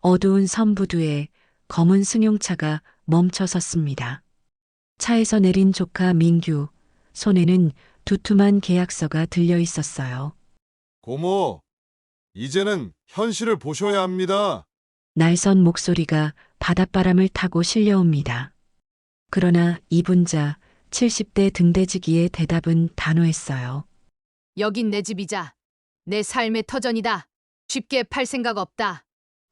어두운 섬부두에 검은 승용차가 멈춰 섰습니다. 차에서 내린 조카 민규, 손에는 두툼한 계약서가 들려 있었어요. 고모, 이제는 현실을 보셔야 합니다. 날선 목소리가 바닷바람을 타고 실려옵니다. 그러나 이분자 70대 등대지기의 대답은 단호했어요. 여긴 내 집이자 내 삶의 터전이다. 쉽게 팔 생각 없다.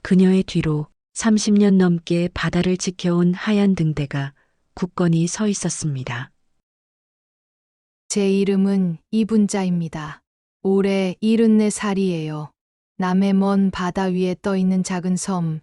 그녀의 뒤로 30년 넘게 바다를 지켜온 하얀 등대가 굳건히 서 있었습니다. 제 이름은 이분자입니다. 올해 74살이에요. 남해 먼 바다 위에 떠 있는 작은 섬,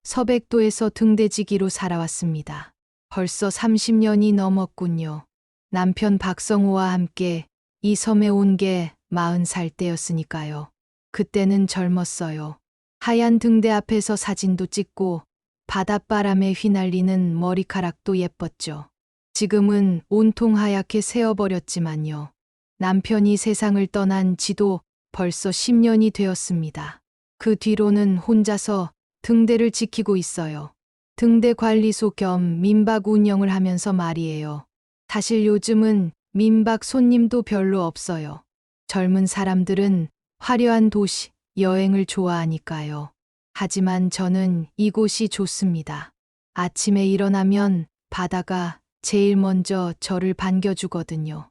서백도에서 등대지기로 살아왔습니다. 벌써 30년이 넘었군요. 남편 박성우와 함께 이 섬에 온 게 40살 때였으니까요. 그때는 젊었어요. 하얀 등대 앞에서 사진도 찍고 바닷바람에 휘날리는 머리카락도 예뻤죠. 지금은 온통 하얗게 새어버렸지만요. 남편이 세상을 떠난 지도 벌써 10년이 되었습니다. 그 뒤로는 혼자서 등대를 지키고 있어요. 등대 관리소 겸 민박 운영을 하면서 말이에요. 사실 요즘은 민박 손님도 별로 없어요. 젊은 사람들은 화려한 도시, 여행을 좋아하니까요. 하지만 저는 이곳이 좋습니다. 아침에 일어나면 바다가 제일 먼저 저를 반겨주거든요.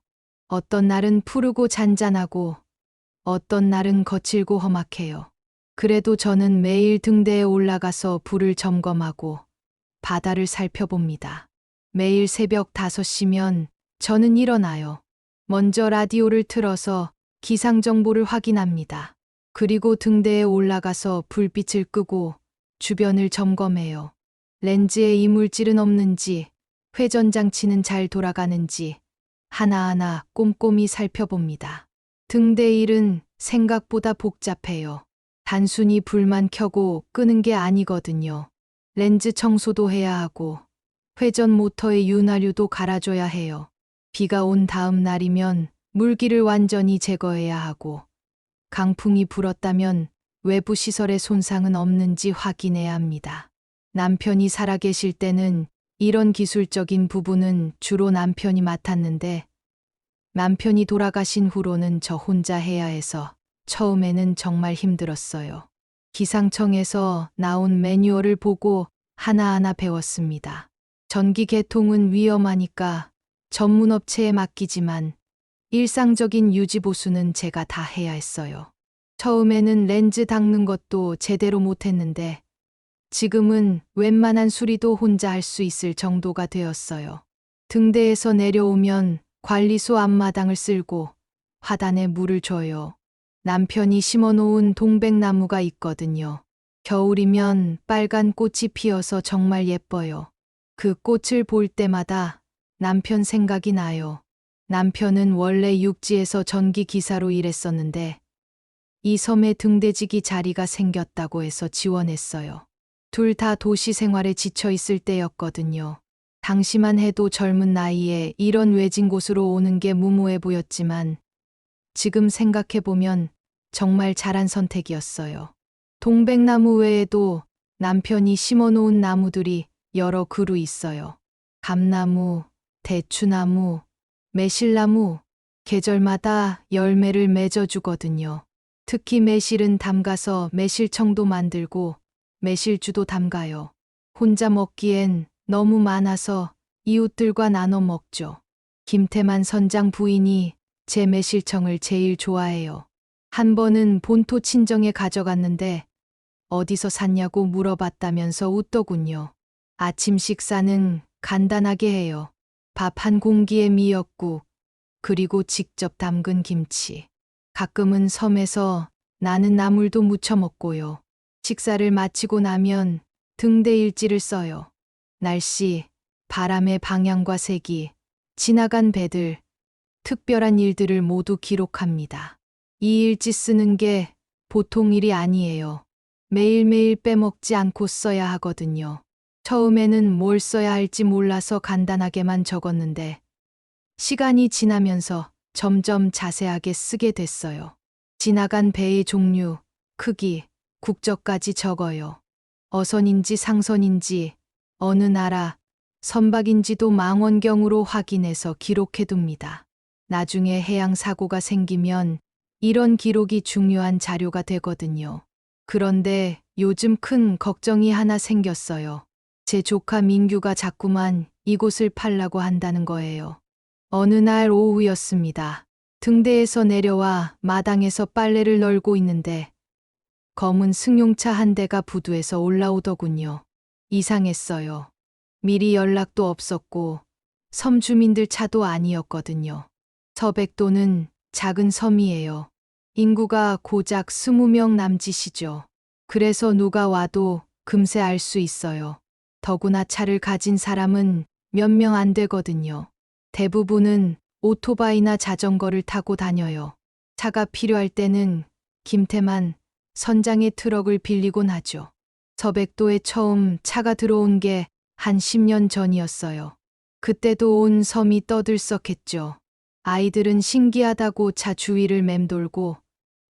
어떤 날은 푸르고 잔잔하고 어떤 날은 거칠고 험악해요. 그래도 저는 매일 등대에 올라가서 불을 점검하고 바다를 살펴봅니다. 매일 새벽 5시면 저는 일어나요. 먼저 라디오를 틀어서 기상 정보를 확인합니다. 그리고 등대에 올라가서 불빛을 끄고 주변을 점검해요. 렌즈에 이물질은 없는지, 회전 장치는 잘 돌아가는지 하나하나 꼼꼼히 살펴봅니다. 등대 일은 생각보다 복잡해요. 단순히 불만 켜고 끄는 게 아니거든요. 렌즈 청소도 해야 하고 회전 모터의 윤활유도 갈아줘야 해요. 비가 온 다음 날이면 물기를 완전히 제거해야 하고 강풍이 불었다면 외부 시설에 손상은 없는지 확인해야 합니다. 남편이 살아계실 때는 이런 기술적인 부분은 주로 남편이 맡았는데 남편이 돌아가신 후로는 저 혼자 해야 해서 처음에는 정말 힘들었어요. 기상청에서 나온 매뉴얼을 보고 하나하나 배웠습니다. 전기 개통은 위험하니까 전문 업체에 맡기지만 일상적인 유지 보수는 제가 다 해야 했어요. 처음에는 렌즈 닦는 것도 제대로 못했는데 지금은 웬만한 수리도 혼자 할 수 있을 정도가 되었어요. 등대에서 내려오면 관리소 앞마당을 쓸고 화단에 물을 줘요. 남편이 심어놓은 동백나무가 있거든요. 겨울이면 빨간 꽃이 피어서 정말 예뻐요. 그 꽃을 볼 때마다 남편 생각이 나요. 남편은 원래 육지에서 전기 기사로 일했었는데 이 섬에 등대지기 자리가 생겼다고 해서 지원했어요. 둘 다 도시 생활에 지쳐 있을 때였거든요. 당시만 해도 젊은 나이에 이런 외진 곳으로 오는 게 무모해 보였지만 지금 생각해보면 정말 잘한 선택이었어요. 동백나무 외에도 남편이 심어놓은 나무들이 여러 그루 있어요. 감나무, 대추나무, 매실나무, 계절마다 열매를 맺어주거든요. 특히 매실은 담가서 매실청도 만들고 매실주도 담가요. 혼자 먹기엔 너무 많아서 이웃들과 나눠 먹죠. 김태만 선장 부인이 제 매실청을 제일 좋아해요. 한 번은 본토 친정에 가져갔는데 어디서 샀냐고 물어봤다면서 웃더군요. 아침 식사는 간단하게 해요. 밥 한 공기에 미역국, 그리고 직접 담근 김치. 가끔은 섬에서 나는 나물도 무쳐 먹고요. 식사를 마치고 나면 등대 일지를 써요. 날씨, 바람의 방향과 색이, 지나간 배들, 특별한 일들을 모두 기록합니다. 이 일지 쓰는 게 보통 일이 아니에요. 매일매일 빼먹지 않고 써야 하거든요. 처음에는 뭘 써야 할지 몰라서 간단하게만 적었는데 시간이 지나면서 점점 자세하게 쓰게 됐어요. 지나간 배의 종류, 크기, 국적까지 적어요. 어선인지 상선인지 어느 나라 선박인지도 망원경으로 확인해서 기록해둡니다. 나중에 해양 사고가 생기면 이런 기록이 중요한 자료가 되거든요. 그런데 요즘 큰 걱정이 하나 생겼어요. 제 조카 민규가 자꾸만 이곳을 팔라고 한다는 거예요. 어느 날 오후였습니다. 등대에서 내려와 마당에서 빨래를 널고 있는데 검은 승용차 한 대가 부두에서 올라오더군요. 이상했어요. 미리 연락도 없었고 섬 주민들 차도 아니었거든요. 서백도는 작은 섬이에요. 인구가 고작 20명 남짓이죠. 그래서 누가 와도 금세 알 수 있어요. 더구나 차를 가진 사람은 몇 명 안 되거든요. 대부분은 오토바이나 자전거를 타고 다녀요. 차가 필요할 때는 김태만 선장의 트럭을 빌리곤 하죠. 서백도에 처음 차가 들어온 게 한 10년 전이었어요. 그때도 온 섬이 떠들썩했죠. 아이들은 신기하다고 차 주위를 맴돌고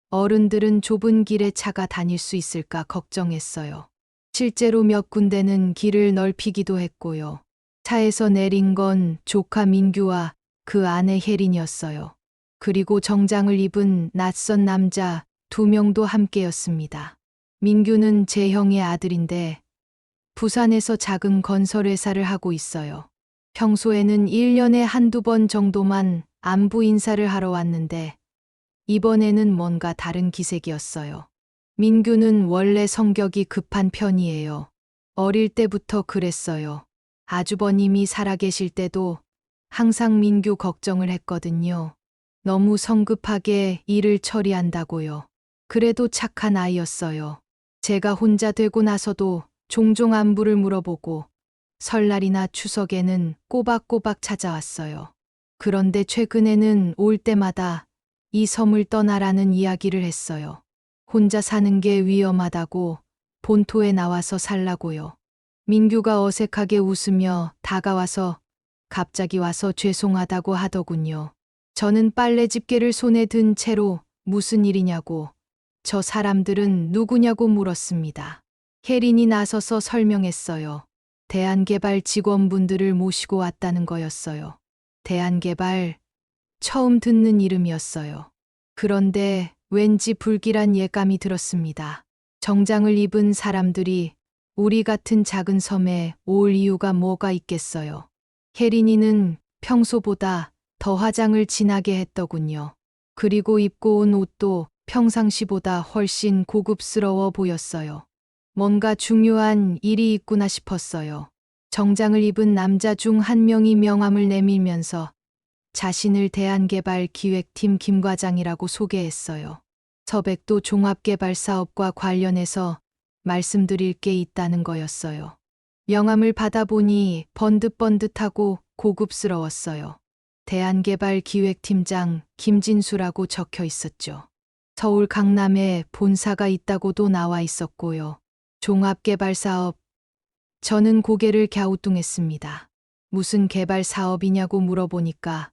어른들은 좁은 길에 차가 다닐 수 있을까 걱정했어요. 실제로 몇 군데는 길을 넓히기도 했고요. 차에서 내린 건 조카 민규와 그 아내 혜린이었어요. 그리고 정장을 입은 낯선 남자 2명도 함께였습니다. 민규는 제 형의 아들인데 부산에서 작은 건설회사를 하고 있어요. 평소에는 1년에 한두 번 정도만 안부 인사를 하러 왔는데 이번에는 뭔가 다른 기색이었어요. 민규는 원래 성격이 급한 편이에요. 어릴 때부터 그랬어요. 아주버님이 살아계실 때도 항상 민규 걱정을 했거든요. 너무 성급하게 일을 처리한다고요. 그래도 착한 아이였어요. 제가 혼자 되고 나서도 종종 안부를 물어보고 설날이나 추석에는 꼬박꼬박 찾아왔어요. 그런데 최근에는 올 때마다 이 섬을 떠나라는 이야기를 했어요. 혼자 사는 게 위험하다고 본토에 나와서 살라고요. 민규가 어색하게 웃으며 다가와서 갑자기 와서 죄송하다고 하더군요. 저는 빨래 집게를 손에 든 채로 무슨 일이냐고, 저 사람들은 누구냐고 물었습니다. 혜린이 나서서 설명했어요. 대한개발 직원분들을 모시고 왔다는 거였어요. 대한개발, 처음 듣는 이름이었어요. 그런데 왠지 불길한 예감이 들었습니다. 정장을 입은 사람들이 우리 같은 작은 섬에 올 이유가 뭐가 있겠어요. 혜린이는 평소보다 더 화장을 진하게 했더군요. 그리고 입고 온 옷도 평상시보다 훨씬 고급스러워 보였어요. 뭔가 중요한 일이 있구나 싶었어요. 정장을 입은 남자 중 한 명이 명함을 내밀면서 자신을 대한개발기획팀 김과장이라고 소개했어요. 서백도 종합개발사업과 관련해서 말씀드릴 게 있다는 거였어요. 명함을 받아보니 번듯번듯하고 고급스러웠어요. 대한개발기획팀장 김진수라고 적혀 있었죠. 서울 강남에 본사가 있다고도 나와 있었고요. 종합개발사업. 저는 고개를 갸우뚱했습니다. 무슨 개발 사업이냐고 물어보니까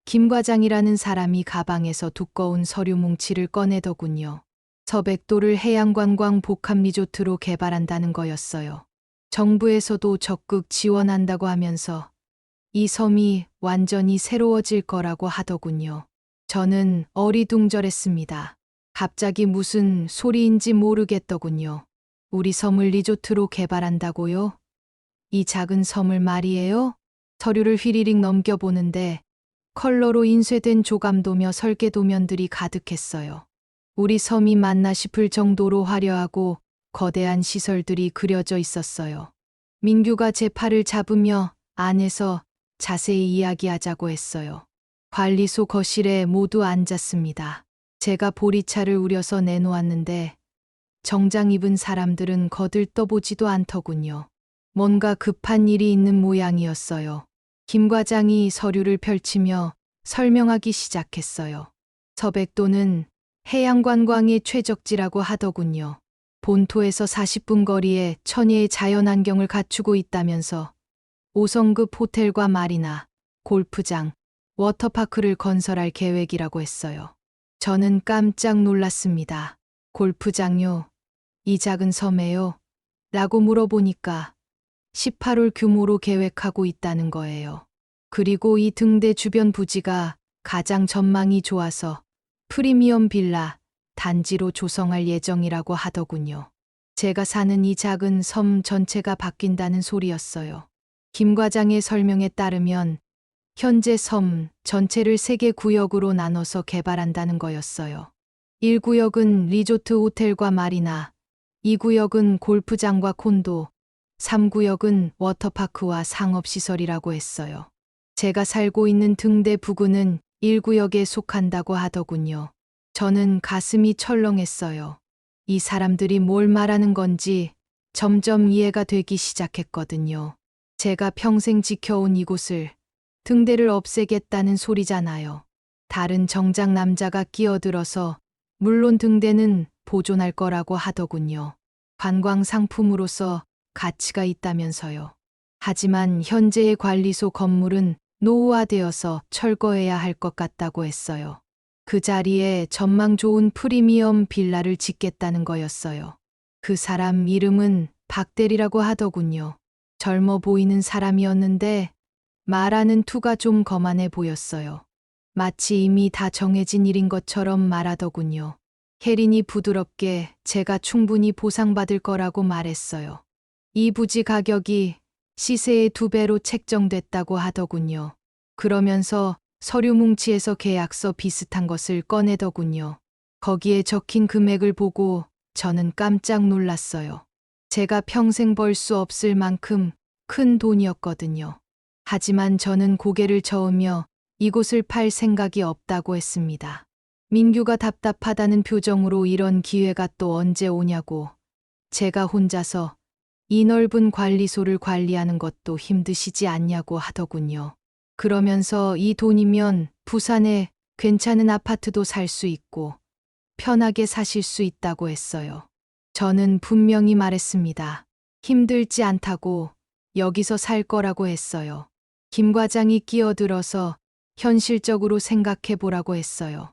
김 과장이라는 사람이 가방에서 두꺼운 서류 뭉치를 꺼내더군요. 서백도를 해양관광 복합리조트로 개발한다는 거였어요. 정부에서도 적극 지원한다고 하면서 이 섬이 완전히 새로워질 거라고 하더군요. 저는 어리둥절했습니다. 갑자기 무슨 소리인지 모르겠더군요. 우리 섬을 리조트로 개발한다고요? 이 작은 섬을 말이에요? 서류를 휘리릭 넘겨보는데 컬러로 인쇄된 조감도며 설계도면들이 가득했어요. 우리 섬이 맞나 싶을 정도로 화려하고 거대한 시설들이 그려져 있었어요. 민규가 제 팔을 잡으며 안에서 자세히 이야기하자고 했어요. 관리소 거실에 모두 앉았습니다. 제가 보리차를 우려서 내놓았는데 정장 입은 사람들은 거들떠보지도 않더군요. 뭔가 급한 일이 있는 모양이었어요. 김 과장이 서류를 펼치며 설명하기 시작했어요. 서백도는 해양관광의 최적지라고 하더군요. 본토에서 40분 거리에 천혜의 자연환경을 갖추고 있다면서 5성급 호텔과 마리나, 골프장, 워터파크를 건설할 계획이라고 했어요. 저는 깜짝 놀랐습니다. 골프장요? 이 작은 섬에요? 라고 물어보니까 18홀 규모로 계획하고 있다는 거예요. 그리고 이 등대 주변 부지가 가장 전망이 좋아서 프리미엄 빌라 단지로 조성할 예정이라고 하더군요. 제가 사는 이 작은 섬 전체가 바뀐다는 소리였어요. 김 과장의 설명에 따르면 현재 섬 전체를 3개 구역으로 나눠서 개발한다는 거였어요. 1구역은 리조트 호텔과 마리나, 2구역은 골프장과 콘도, 3구역은 워터파크와 상업시설이라고 했어요. 제가 살고 있는 등대 부근은 1구역에 속한다고 하더군요. 저는 가슴이 철렁했어요. 이 사람들이 뭘 말하는 건지 점점 이해가 되기 시작했거든요. 제가 평생 지켜온 이곳을 등대를 없애겠다는 소리잖아요. 다른 정장 남자가 끼어들어서 물론 등대는 보존할 거라고 하더군요. 관광 상품으로서 가치가 있다면서요. 하지만 현재의 관리소 건물은 노후화되어서 철거해야 할 것 같다고 했어요. 그 자리에 전망 좋은 프리미엄 빌라를 짓겠다는 거였어요. 그 사람 이름은 박대리라고 하더군요. 젊어 보이는 사람이었는데 말하는 투가 좀 거만해 보였어요. 마치 이미 다 정해진 일인 것처럼 말하더군요. 혜린이 부드럽게 제가 충분히 보상받을 거라고 말했어요. 이 부지 가격이 시세의 2배로 책정됐다고 하더군요. 그러면서 서류 뭉치에서 계약서 비슷한 것을 꺼내더군요. 거기에 적힌 금액을 보고 저는 깜짝 놀랐어요. 제가 평생 벌 수 없을 만큼 큰 돈이었거든요. 하지만 저는 고개를 저으며 이곳을 팔 생각이 없다고 했습니다. 민규가 답답하다는 표정으로 이런 기회가 또 언제 오냐고. 제가 혼자서 이 넓은 관리소를 관리하는 것도 힘드시지 않냐고 하더군요. 그러면서 이 돈이면 부산에 괜찮은 아파트도 살 수 있고 편하게 사실 수 있다고 했어요. 저는 분명히 말했습니다. 힘들지 않다고 여기서 살 거라고 했어요. 김 과장이 끼어들어서 현실적으로 생각해 보라고 했어요.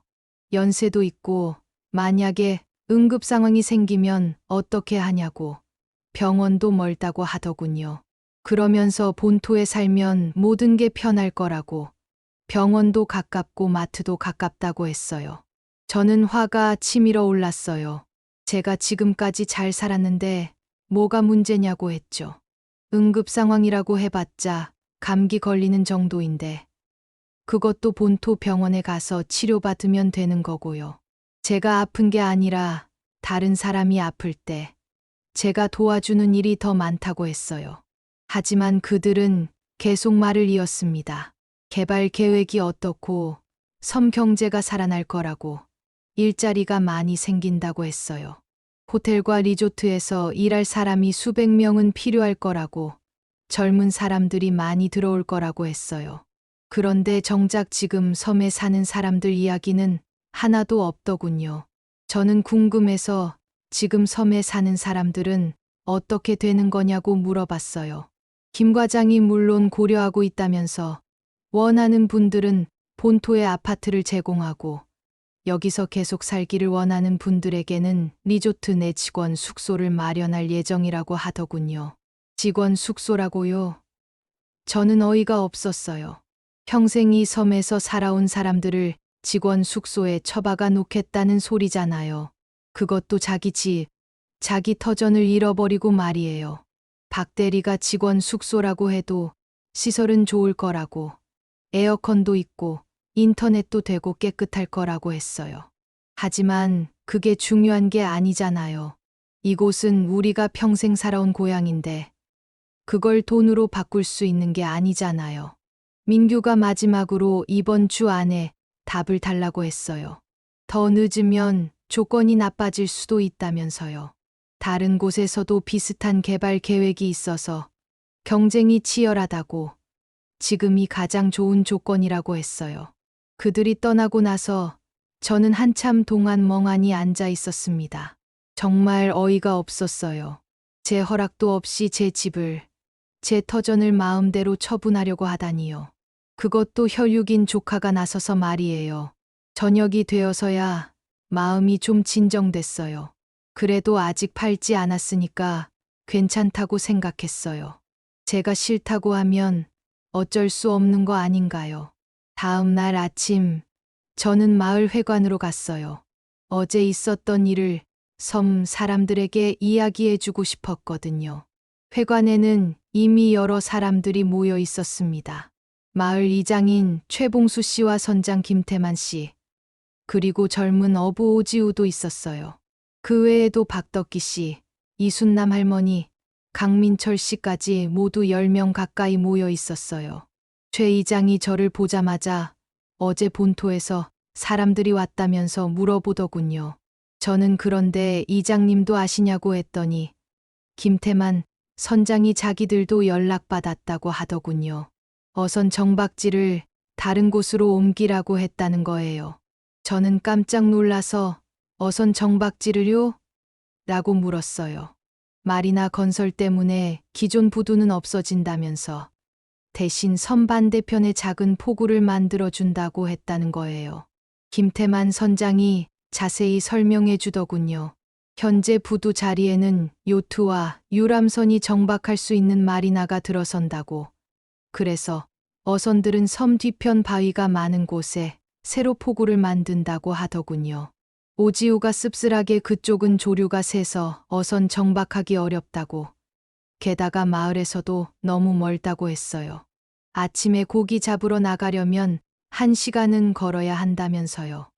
연세도 있고 만약에 응급 상황이 생기면 어떻게 하냐고. 병원도 멀다고 하더군요. 그러면서 본토에 살면 모든 게 편할 거라고. 병원도 가깝고 마트도 가깝다고 했어요. 저는 화가 치밀어 올랐어요. 제가 지금까지 잘 살았는데 뭐가 문제냐고 했죠. 응급 상황이라고 해봤자 감기 걸리는 정도인데 그것도 본토 병원에 가서 치료받으면 되는 거고요. 제가 아픈 게 아니라 다른 사람이 아플 때 제가 도와주는 일이 더 많다고 했어요. 하지만 그들은 계속 말을 이었습니다. 개발 계획이 어떻고 섬 경제가 살아날 거라고 일자리가 많이 생긴다고 했어요. 호텔과 리조트에서 일할 사람이 수백 명은 필요할 거라고 젊은 사람들이 많이 들어올 거라고 했어요. 그런데 정작 지금 섬에 사는 사람들 이야기는 하나도 없더군요. 저는 궁금해서 지금 섬에 사는 사람들은 어떻게 되는 거냐고 물어봤어요. 김 과장이 물론 고려하고 있다면서 원하는 분들은 본토에 아파트를 제공하고 여기서 계속 살기를 원하는 분들에게는 리조트 내 직원 숙소를 마련할 예정이라고 하더군요. 직원 숙소라고요? 저는 어이가 없었어요. 평생 이 섬에서 살아온 사람들을 직원 숙소에 처박아 놓겠다는 소리잖아요. 그것도 자기 집, 자기 터전을 잃어버리고 말이에요. 박 대리가 직원 숙소라고 해도 시설은 좋을 거라고, 에어컨도 있고 인터넷도 되고 깨끗할 거라고 했어요. 하지만 그게 중요한 게 아니잖아요. 이곳은 우리가 평생 살아온 고향인데 그걸 돈으로 바꿀 수 있는 게 아니잖아요. 민규가 마지막으로 이번 주 안에 답을 달라고 했어요. 더 늦으면 조건이 나빠질 수도 있다면서요. 다른 곳에서도 비슷한 개발 계획이 있어서 경쟁이 치열하다고 지금이 가장 좋은 조건이라고 했어요. 그들이 떠나고 나서 저는 한참 동안 멍하니 앉아 있었습니다. 정말 어이가 없었어요. 제 허락도 없이 제 집을, 제 터전을 마음대로 처분하려고 하다니요. 그것도 혈육인 조카가 나서서 말이에요. 저녁이 되어서야 마음이 좀 진정됐어요. 그래도 아직 팔지 않았으니까 괜찮다고 생각했어요. 제가 싫다고 하면 어쩔 수 없는 거 아닌가요? 다음 날 아침, 저는 마을 회관으로 갔어요. 어제 있었던 일을 섬 사람들에게 이야기해 주고 싶었거든요. 회관에는 이미 여러 사람들이 모여 있었습니다. 마을 이장인 최봉수 씨와 선장 김태만 씨, 그리고 젊은 어부 오지우도 있었어요. 그 외에도 박덕기 씨, 이순남 할머니, 강민철 씨까지 모두 10명 가까이 모여 있었어요. 최 이장이 저를 보자마자 어제 본토에서 사람들이 왔다면서 물어보더군요. 저는 그런데 이장님도 아시냐고 했더니 김태만 선장이 자기들도 연락받았다고 하더군요. 어선 정박지를 다른 곳으로 옮기라고 했다는 거예요. 저는 깜짝 놀라서 어선 정박지를요? 라고 물었어요. 말이나 건설 때문에 기존 부두는 없어진다면서 대신 섬 반대편에 작은 포구를 만들어 준다고 했다는 거예요. 김태만 선장이 자세히 설명해 주더군요. 현재 부두 자리에는 요트와 유람선이 정박할 수 있는 마리나가 들어선다고. 그래서 어선들은 섬 뒤편 바위가 많은 곳에 새로 포구를 만든다고 하더군요. 오지우가 씁쓸하게 그쪽은 조류가 세서 어선 정박하기 어렵다고. 게다가 마을에서도 너무 멀다고 했어요. 아침에 고기 잡으러 나가려면 1시간은 걸어야 한다면서요.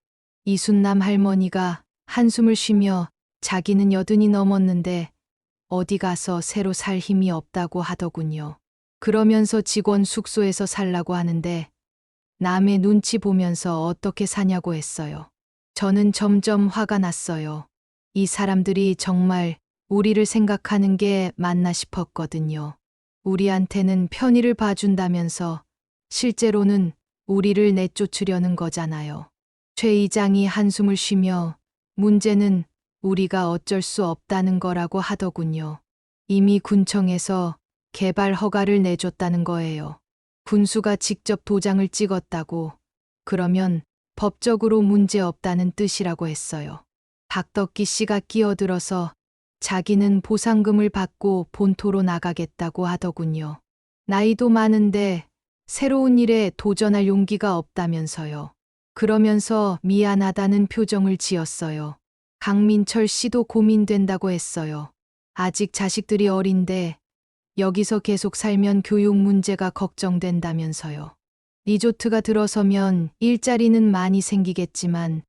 이순남 할머니가 한숨을 쉬며 자기는 80이 넘었는데 어디 가서 새로 살 힘이 없다고 하더군요. 그러면서 직원 숙소에서 살라고 하는데 남의 눈치 보면서 어떻게 사냐고 했어요. 저는 점점 화가 났어요. 이 사람들이 정말 우리를 생각하는 게 맞나 싶었거든요. 우리한테는 편의를 봐준다면서 실제로는 우리를 내쫓으려는 거잖아요. 최 이장이 한숨을 쉬며 문제는 우리가 어쩔 수 없다는 거라고 하더군요. 이미 군청에서 개발 허가를 내줬다는 거예요. 군수가 직접 도장을 찍었다고. 그러면 법적으로 문제 없다는 뜻이라고 했어요. 박덕기 씨가 끼어들어서 자기는 보상금을 받고 본토로 나가겠다고 하더군요. 나이도 많은데 새로운 일에 도전할 용기가 없다면서요. 그러면서 미안하다는 표정을 지었어요. 강민철 씨도 고민된다고 했어요. 아직 자식들이 어린데 여기서 계속 살면 교육 문제가 걱정된다면서요. 리조트가 들어서면 일자리는 많이 생기겠지만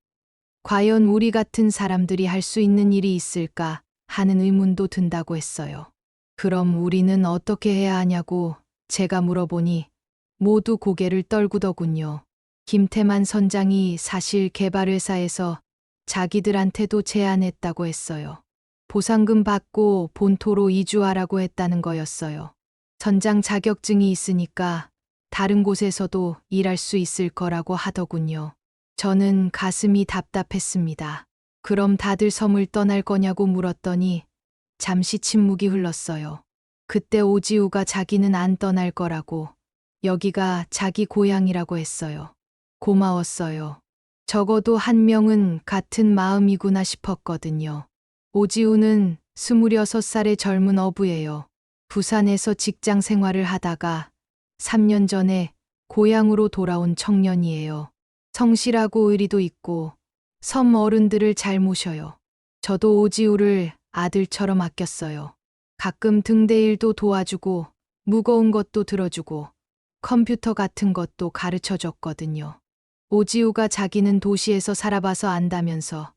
과연 우리 같은 사람들이 할 수 있는 일이 있을까 하는 의문도 든다고 했어요. 그럼 우리는 어떻게 해야 하냐고 제가 물어보니 모두 고개를 떨구더군요. 김태만 선장이 사실 개발회사에서 자기들한테도 제안했다고 했어요. 보상금 받고 본토로 이주하라고 했다는 거였어요. 선장 자격증이 있으니까 다른 곳에서도 일할 수 있을 거라고 하더군요. 저는 가슴이 답답했습니다. 그럼 다들 섬을 떠날 거냐고 물었더니 잠시 침묵이 흘렀어요. 그때 오지우가 자기는 안 떠날 거라고, 여기가 자기 고향이라고 했어요. 고마웠어요. 적어도 한 명은 같은 마음이구나 싶었거든요. 오지우는 26살의 젊은 어부예요. 부산에서 직장 생활을 하다가 3년 전에 고향으로 돌아온 청년이에요. 성실하고 의리도 있고 섬 어른들을 잘 모셔요. 저도 오지우를 아들처럼 아꼈어요. 가끔 등대 일도 도와주고 무거운 것도 들어주고 컴퓨터 같은 것도 가르쳐 줬거든요. 오지우가 자기는 도시에서 살아봐서 안다면서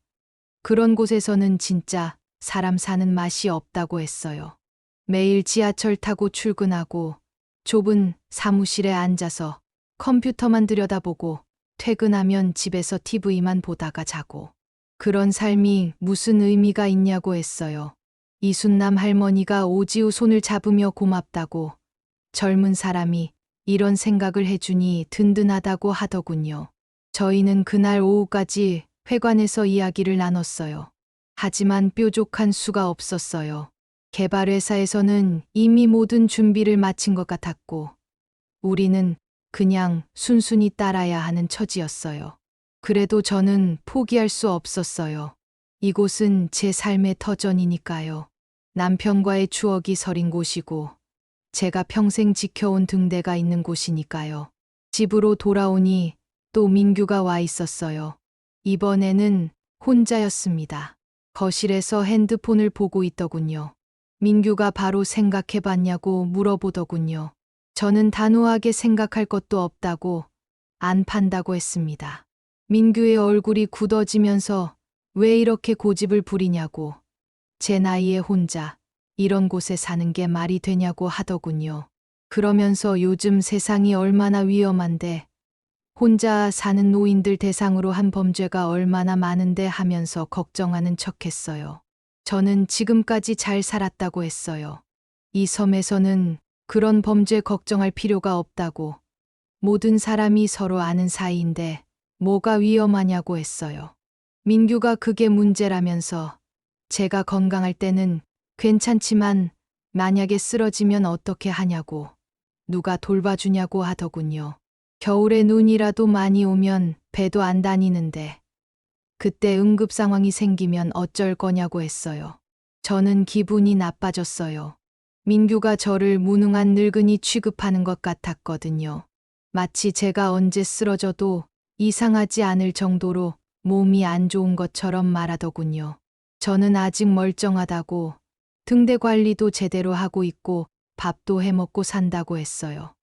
그런 곳에서는 진짜 사람 사는 맛이 없다고 했어요. 매일 지하철 타고 출근하고 좁은 사무실에 앉아서 컴퓨터만 들여다보고 퇴근하면 집에서 TV만 보다가 자고. 그런 삶이 무슨 의미가 있냐고 했어요. 이순남 할머니가 오지우 손을 잡으며 고맙다고, 젊은 사람이 이런 생각을 해주니 든든하다고 하더군요. 저희는 그날 오후까지 회관에서 이야기를 나눴어요. 하지만 뾰족한 수가 없었어요. 개발회사에서는 이미 모든 준비를 마친 것 같았고, 우리는 그냥 순순히 따라야 하는 처지였어요. 그래도 저는 포기할 수 없었어요. 이곳은 제 삶의 터전이니까요. 남편과의 추억이 서린 곳이고 제가 평생 지켜온 등대가 있는 곳이니까요. 집으로 돌아오니 또 민규가 와 있었어요. 이번에는 혼자였습니다. 거실에서 핸드폰을 보고 있더군요. 민규가 바로 생각해 봤냐고 물어보더군요. 저는 단호하게 생각할 것도 없다고 안 판다고 했습니다. 민규의 얼굴이 굳어지면서 왜 이렇게 고집을 부리냐고, 제 나이에 혼자 이런 곳에 사는 게 말이 되냐고 하더군요. 그러면서 요즘 세상이 얼마나 위험한데 혼자 사는 노인들 대상으로 한 범죄가 얼마나 많은데 하면서 걱정하는 척했어요. 저는 지금까지 잘 살았다고 했어요. 이 섬에서는 그런 범죄 걱정할 필요가 없다고, 모든 사람이 서로 아는 사이인데 뭐가 위험하냐고 했어요. 민규가 그게 문제라면서 제가 건강할 때는 괜찮지만 만약에 쓰러지면 어떻게 하냐고, 누가 돌봐주냐고 하더군요. 겨울에 눈이라도 많이 오면 배도 안 다니는데 그때 응급 상황이 생기면 어쩔 거냐고 했어요. 저는 기분이 나빠졌어요. 민규가 저를 무능한 늙은이 취급하는 것 같았거든요. 마치 제가 언제 쓰러져도 이상하지 않을 정도로 몸이 안 좋은 것처럼 말하더군요. 저는 아직 멀쩡하다고, 등대 관리도 제대로 하고 있고 밥도 해먹고 산다고 했어요.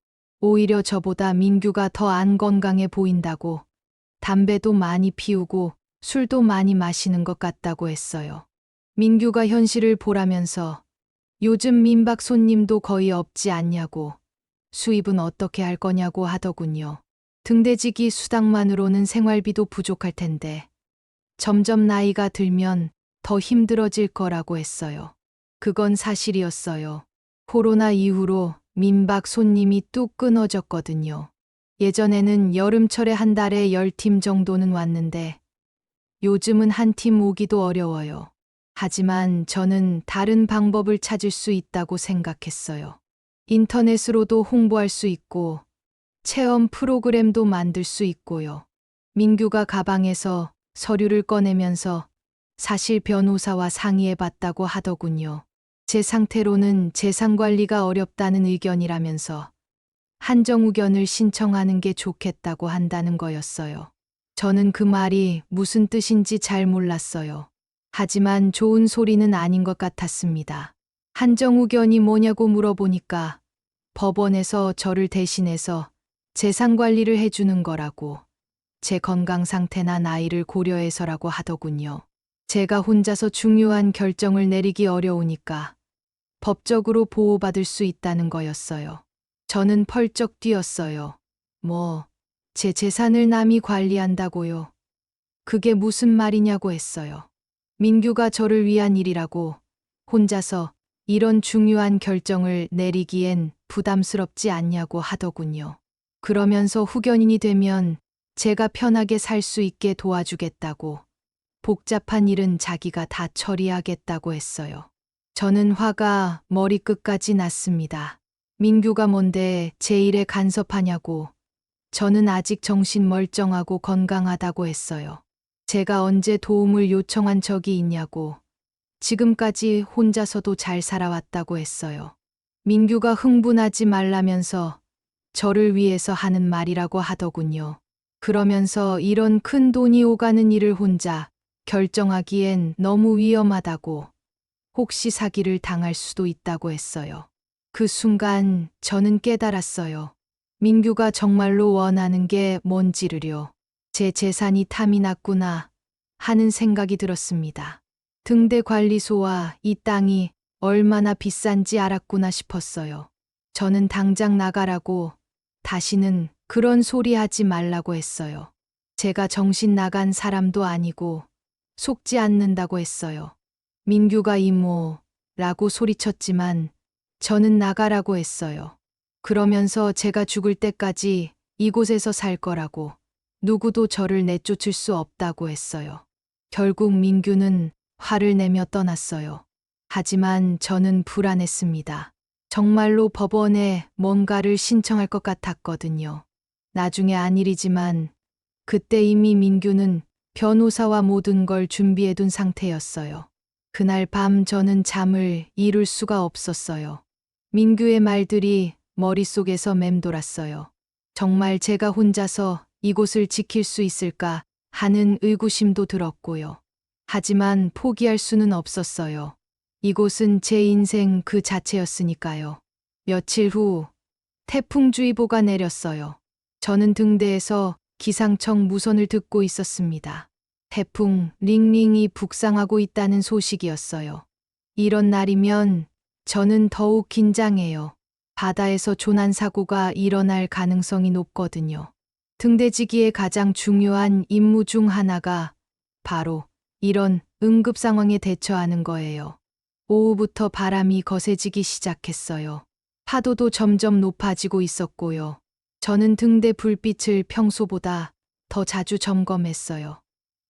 오히려 저보다 민규가 더 안 건강해 보인다고, 담배도 많이 피우고 술도 많이 마시는 것 같다고 했어요. 민규가 현실을 보라면서 요즘 민박 손님도 거의 없지 않냐고, 수입은 어떻게 할 거냐고 하더군요. 등대지기 수당만으로는 생활비도 부족할 텐데 점점 나이가 들면 더 힘들어질 거라고 했어요. 그건 사실이었어요. 코로나 이후로 민박 손님이 뚝 끊어졌거든요. 예전에는 여름철에 한 달에 10팀 정도는 왔는데 요즘은 한 팀 오기도 어려워요. 하지만 저는 다른 방법을 찾을 수 있다고 생각했어요. 인터넷으로도 홍보할 수 있고 체험 프로그램도 만들 수 있고요. 민규가 가방에서 서류를 꺼내면서 사실 변호사와 상의해 봤다고 하더군요. 제 상태로는 재산 관리가 어렵다는 의견이라면서 한정우견을 신청하는 게 좋겠다고 한다는 거였어요. 저는 그 말이 무슨 뜻인지 잘 몰랐어요. 하지만 좋은 소리는 아닌 것 같았습니다. 한정우견이 뭐냐고 물어보니까 법원에서 저를 대신해서 재산 관리를 해주는 거라고, 제 건강 상태나 나이를 고려해서라고 하더군요. 제가 혼자서 중요한 결정을 내리기 어려우니까 법적으로 보호받을 수 있다는 거였어요. 저는 펄쩍 뛰었어요. 제 재산을 남이 관리한다고요? 그게 무슨 말이냐고 했어요. 민규가 저를 위한 일이라고, 혼자서 이런 중요한 결정을 내리기엔 부담스럽지 않냐고 하더군요. 그러면서 후견인이 되면 제가 편하게 살 수 있게 도와주겠다고, 복잡한 일은 자기가 다 처리하겠다고 했어요. 저는 화가 머리끝까지 났습니다. 민규가 뭔데 제 일에 간섭하냐고, 저는 아직 정신 멀쩡하고 건강하다고 했어요. 제가 언제 도움을 요청한 적이 있냐고, 지금까지 혼자서도 잘 살아왔다고 했어요. 민규가 흥분하지 말라면서 저를 위해서 하는 말이라고 하더군요. 그러면서 이런 큰 돈이 오가는 일을 혼자 결정하기엔 너무 위험하다고, 혹시 사기를 당할 수도 있다고 했어요. 그 순간 저는 깨달았어요. 민규가 정말로 원하는 게 뭔지를요. 제 재산이 탐이 났구나 하는 생각이 들었습니다. 등대 관리소와 이 땅이 얼마나 비싼지 알았구나 싶었어요. 저는 당장 나가라고, 다시는 그런 소리 하지 말라고 했어요. 제가 정신 나간 사람도 아니고 속지 않는다고 했어요. 민규가 이모라고 소리쳤지만 저는 나가라고 했어요. 그러면서 제가 죽을 때까지 이곳에서 살 거라고, 누구도 저를 내쫓을 수 없다고 했어요. 결국 민규는 화를 내며 떠났어요. 하지만 저는 불안했습니다. 정말로 법원에 뭔가를 신청할 것 같았거든요. 나중에 한 일이지만 그때 이미 민규는 변호사와 모든 걸 준비해둔 상태였어요. 그날 밤 저는 잠을 이룰 수가 없었어요. 민규의 말들이 머릿속에서 맴돌았어요. 정말 제가 혼자서 이곳을 지킬 수 있을까 하는 의구심도 들었고요. 하지만 포기할 수는 없었어요. 이곳은 제 인생 그 자체였으니까요. 며칠 후 태풍주의보가 내렸어요. 저는 등대에서 기상청 무선을 듣고 있었습니다. 태풍 링링이 북상하고 있다는 소식이었어요. 이런 날이면 저는 더욱 긴장해요. 바다에서 조난사고가 일어날 가능성이 높거든요. 등대지기의 가장 중요한 임무 중 하나가 바로 이런 응급 상황에 대처하는 거예요. 오후부터 바람이 거세지기 시작했어요. 파도도 점점 높아지고 있었고요. 저는 등대 불빛을 평소보다 더 자주 점검했어요.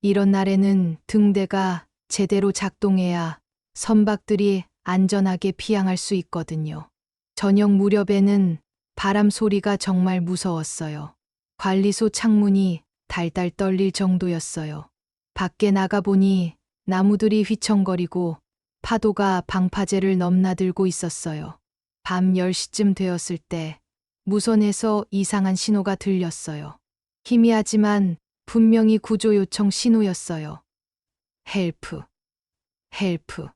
이런 날에는 등대가 제대로 작동해야 선박들이 안전하게 피항할 수 있거든요. 저녁 무렵에는 바람 소리가 정말 무서웠어요. 관리소 창문이 달달 떨릴 정도였어요. 밖에 나가보니 나무들이 휘청거리고 파도가 방파제를 넘나들고 있었어요. 밤 10시쯤 되었을 때 무선에서 이상한 신호가 들렸어요. 희미하지만 분명히 구조 요청 신호였어요. 헬프, 헬프,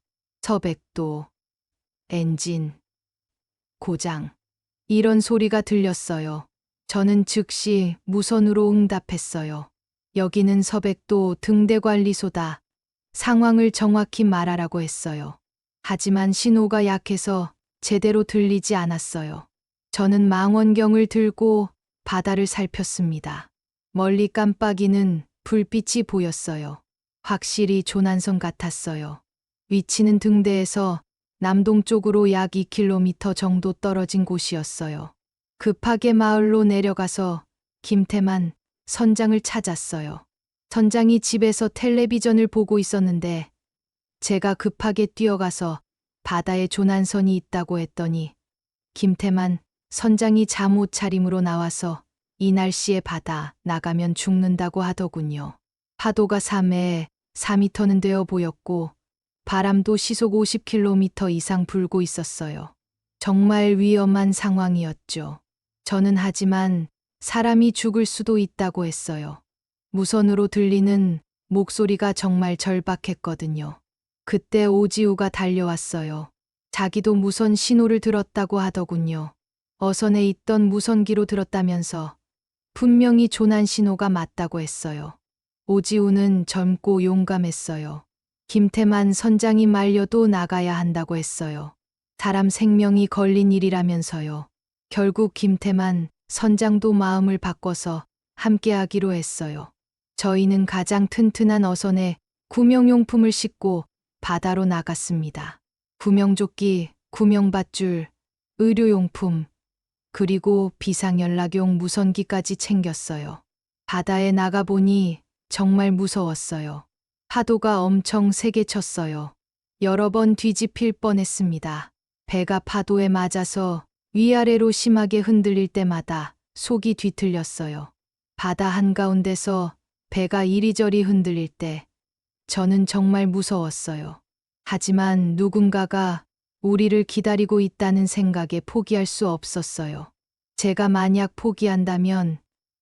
서백도, 엔진, 고장. 이런 소리가 들렸어요. 저는 즉시 무선으로 응답했어요. 여기는 서백도 등대관리소다. 상황을 정확히 말하라고 했어요. 하지만 신호가 약해서 제대로 들리지 않았어요. 저는 망원경을 들고 바다를 살폈습니다. 멀리 깜빡이는 불빛이 보였어요. 확실히 조난선 같았어요. 위치는 등대에서 남동쪽으로 약 2km 정도 떨어진 곳이었어요. 급하게 마을로 내려가서 김태만 선장을 찾았어요. 선장이 집에서 텔레비전을 보고 있었는데 제가 급하게 뛰어가서 바다에 조난선이 있다고 했더니 김태만 선장이 잠옷 차림으로 나와서 이 날씨에 바다 나가면 죽는다고 하더군요. 파도가 3에 4m는 되어 보였고 바람도 시속 50km 이상 불고 있었어요. 정말 위험한 상황이었죠. 저는 하지만 사람이 죽을 수도 있다고 했어요. 무선으로 들리는 목소리가 정말 절박했거든요. 그때 오지우가 달려왔어요. 자기도 무선 신호를 들었다고 하더군요. 어선에 있던 무선기로 들었다면서 분명히 조난 신호가 맞다고 했어요. 오지우는 젊고 용감했어요. 김태만 선장이 말려도 나가야 한다고 했어요. 사람 생명이 걸린 일이라면서요. 결국 김태만 선장도 마음을 바꿔서 함께하기로 했어요. 저희는 가장 튼튼한 어선에 구명용품을 싣고 바다로 나갔습니다. 구명조끼, 구명밧줄, 의료용품, 그리고 비상연락용 무선기까지 챙겼어요. 바다에 나가보니 정말 무서웠어요. 파도가 엄청 세게 쳤어요. 여러 번 뒤집힐 뻔했습니다. 배가 파도에 맞아서 위아래로 심하게 흔들릴 때마다 속이 뒤틀렸어요. 바다 한가운데서 배가 이리저리 흔들릴 때 저는 정말 무서웠어요. 하지만 누군가가 우리를 기다리고 있다는 생각에 포기할 수 없었어요. 제가 만약 포기한다면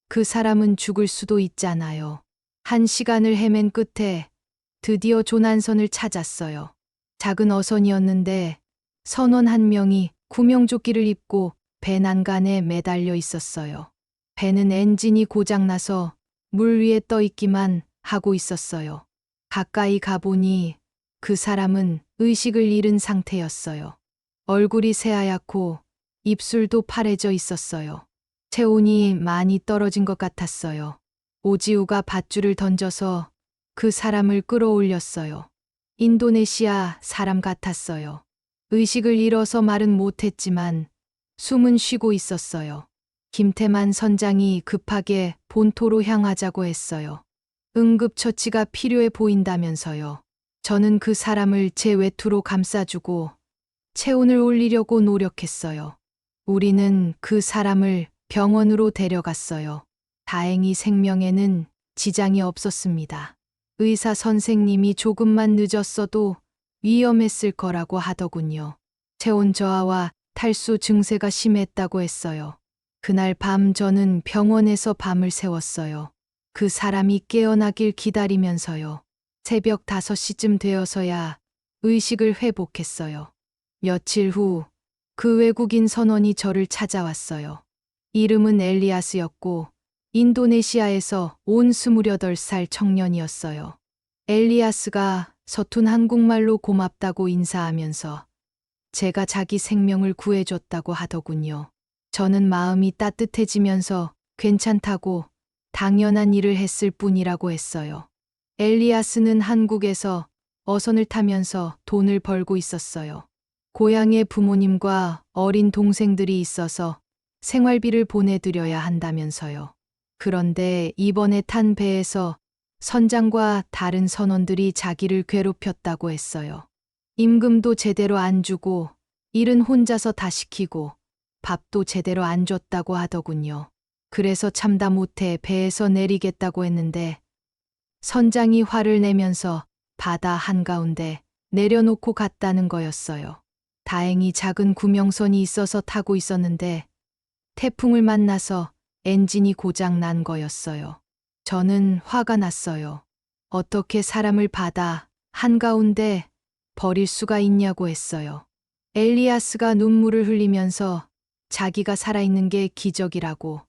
그 사람은 죽을 수도 있잖아요. 1시간을 헤맨 끝에 드디어 조난선을 찾았어요. 작은 어선이었는데 선원 한 명이 구명조끼를 입고 배 난간에 매달려 있었어요. 배는 엔진이 고장나서 물 위에 떠 있기만 하고 있었어요. 가까이 가보니 그 사람은 의식을 잃은 상태였어요. 얼굴이 새하얗고 입술도 파래져 있었어요. 체온이 많이 떨어진 것 같았어요. 오지우가 밧줄을 던져서 그 사람을 끌어올렸어요. 인도네시아 사람 같았어요. 의식을 잃어서 말은 못했지만 숨은 쉬고 있었어요. 김태만 선장이 급하게 본토로 향하자고 했어요. 응급처치가 필요해 보인다면서요. 저는 그 사람을 제 외투로 감싸주고 체온을 올리려고 노력했어요. 우리는 그 사람을 병원으로 데려갔어요. 다행히 생명에는 지장이 없었습니다. 의사 선생님이 조금만 늦었어도 위험했을 거라고 하더군요. 체온 저하와 탈수 증세가 심했다고 했어요. 그날 밤 저는 병원에서 밤을 새웠어요. 그 사람이 깨어나길 기다리면서요. 새벽 5시쯤 되어서야 의식을 회복했어요. 며칠 후 그 외국인 선원이 저를 찾아왔어요. 이름은 엘리아스였고 인도네시아에서 온 28살 청년이었어요. 엘리아스가 서툰 한국말로 고맙다고 인사하면서 제가 자기 생명을 구해줬다고 하더군요. 저는 마음이 따뜻해지면서 괜찮다고 당연한 일을 했을 뿐이라고 했어요. 엘리아스는 한국에서 어선을 타면서 돈을 벌고 있었어요. 고향에 부모님과 어린 동생들이 있어서 생활비를 보내드려야 한다면서요. 그런데 이번에 탄 배에서 선장과 다른 선원들이 자기를 괴롭혔다고 했어요. 임금도 제대로 안 주고 일은 혼자서 다 시키고 밥도 제대로 안 줬다고 하더군요. 그래서 참다 못해 배에서 내리겠다고 했는데 선장이 화를 내면서 바다 한가운데 내려놓고 갔다는 거였어요. 다행히 작은 구명선이 있어서 타고 있었는데 태풍을 만나서 엔진이 고장 난 거였어요. 저는 화가 났어요. 어떻게 사람을 바다 한가운데 버릴 수가 있냐고 했어요. 엘리아스가 눈물을 흘리면서 자기가 살아있는 게 기적이라고,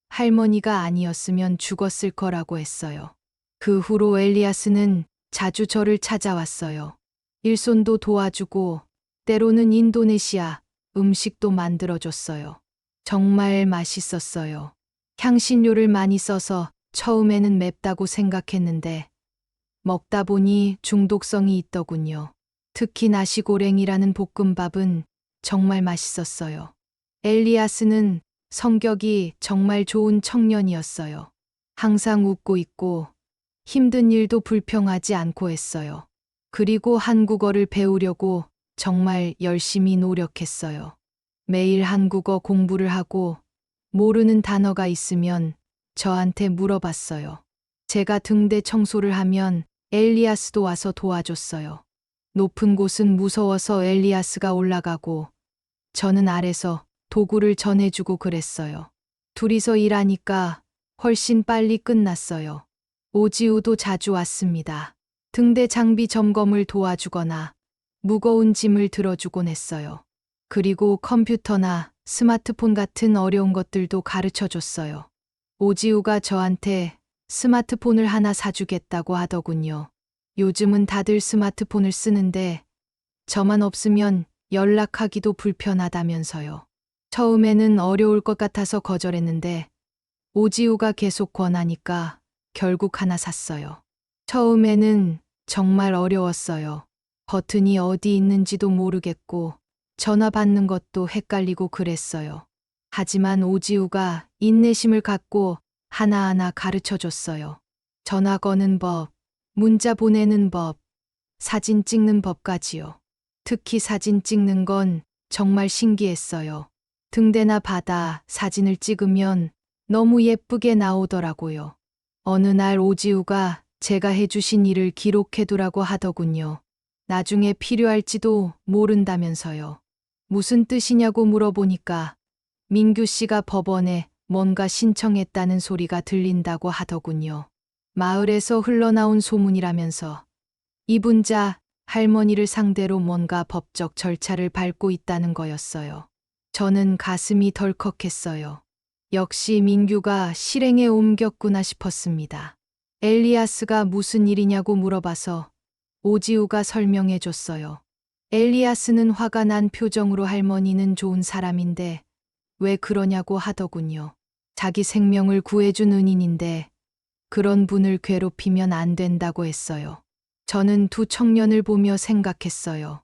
할머니가 아니었으면 죽었을 거라고 했어요. 그 후로 엘리아스는 자주 저를 찾아왔어요. 일손도 도와주고 때로는 인도네시아 음식도 만들어줬어요. 정말 맛있었어요. 향신료를 많이 써서 처음에는 맵다고 생각했는데 먹다 보니 중독성이 있더군요. 특히 나시고랭이라는 볶음밥은 정말 맛있었어요. 엘리아스는 성격이 정말 좋은 청년이었어요. 항상 웃고 있고 힘든 일도 불평하지 않고 했어요. 그리고 한국어를 배우려고 정말 열심히 노력했어요. 매일 한국어 공부를 하고 모르는 단어가 있으면 저한테 물어봤어요. 제가 등대 청소를 하면 엘리아스도 와서 도와줬어요. 높은 곳은 무서워서 엘리아스가 올라가고 저는 아래서 도구를 전해주고 그랬어요. 둘이서 일하니까 훨씬 빨리 끝났어요. 오지우도 자주 왔습니다. 등대 장비 점검을 도와주거나 무거운 짐을 들어주곤 했어요. 그리고 컴퓨터나 스마트폰 같은 어려운 것들도 가르쳐 줬어요. 오지우가 저한테 스마트폰을 하나 사주겠다고 하더군요. 요즘은 다들 스마트폰을 쓰는데 저만 없으면 연락하기도 불편하다면서요. 처음에는 어려울 것 같아서 거절했는데 오지우가 계속 권하니까 결국 하나 샀어요. 처음에는 정말 어려웠어요. 버튼이 어디 있는지도 모르겠고 전화 받는 것도 헷갈리고 그랬어요. 하지만 오지우가 인내심을 갖고 하나하나 가르쳐 줬어요. 전화 거는 법, 문자 보내는 법, 사진 찍는 법까지요. 특히 사진 찍는 건 정말 신기했어요. 등대나 바다 사진을 찍으면 너무 예쁘게 나오더라고요. 어느 날 오지우가 제가 해주신 일을 기록해두라고 하더군요. 나중에 필요할지도 모른다면서요. 무슨 뜻이냐고 물어보니까 민규 씨가 법원에 뭔가 신청했다는 소리가 들린다고 하더군요. 마을에서 흘러나온 소문이라면서 이분자 할머니를 상대로 뭔가 법적 절차를 밟고 있다는 거였어요. 저는 가슴이 덜컥했어요. 역시 민규가 실행에 옮겼구나 싶었습니다. 엘리아스가 무슨 일이냐고 물어봐서 오지우가 설명해 줬어요. 엘리아스는 화가 난 표정으로 할머니는 좋은 사람인데 왜 그러냐고 하더군요. 자기 생명을 구해준 은인인데 그런 분을 괴롭히면 안 된다고 했어요. 저는 두 청년을 보며 생각했어요.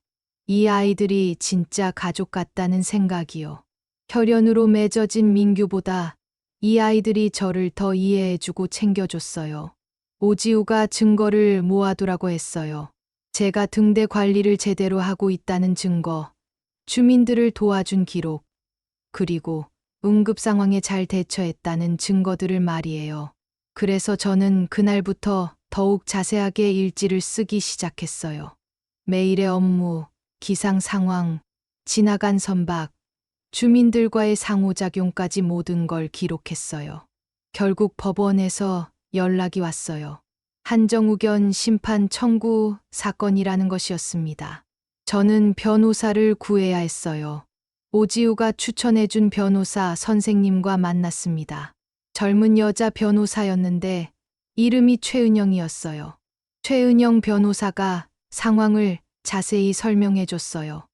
이 아이들이 진짜 가족 같다는 생각이요. 혈연으로 맺어진 민규보다 이 아이들이 저를 더 이해해주고 챙겨줬어요. 오지우가 증거를 모아두라고 했어요. 제가 등대 관리를 제대로 하고 있다는 증거, 주민들을 도와준 기록, 그리고 응급 상황에 잘 대처했다는 증거들을 말이에요. 그래서 저는 그날부터 더욱 자세하게 일지를 쓰기 시작했어요. 매일의 업무, 기상 상황, 지나간 선박, 주민들과의 상호작용까지 모든 걸 기록했어요. 결국 법원에서 연락이 왔어요. 한정우견 심판 청구 사건이라는 것이었습니다. 저는 변호사를 구해야 했어요. 오지우가 추천해준 변호사 선생님과 만났습니다. 젊은 여자 변호사였는데 이름이 최은영이었어요. 최은영 변호사가 상황을 자세히 설명해 줬어요.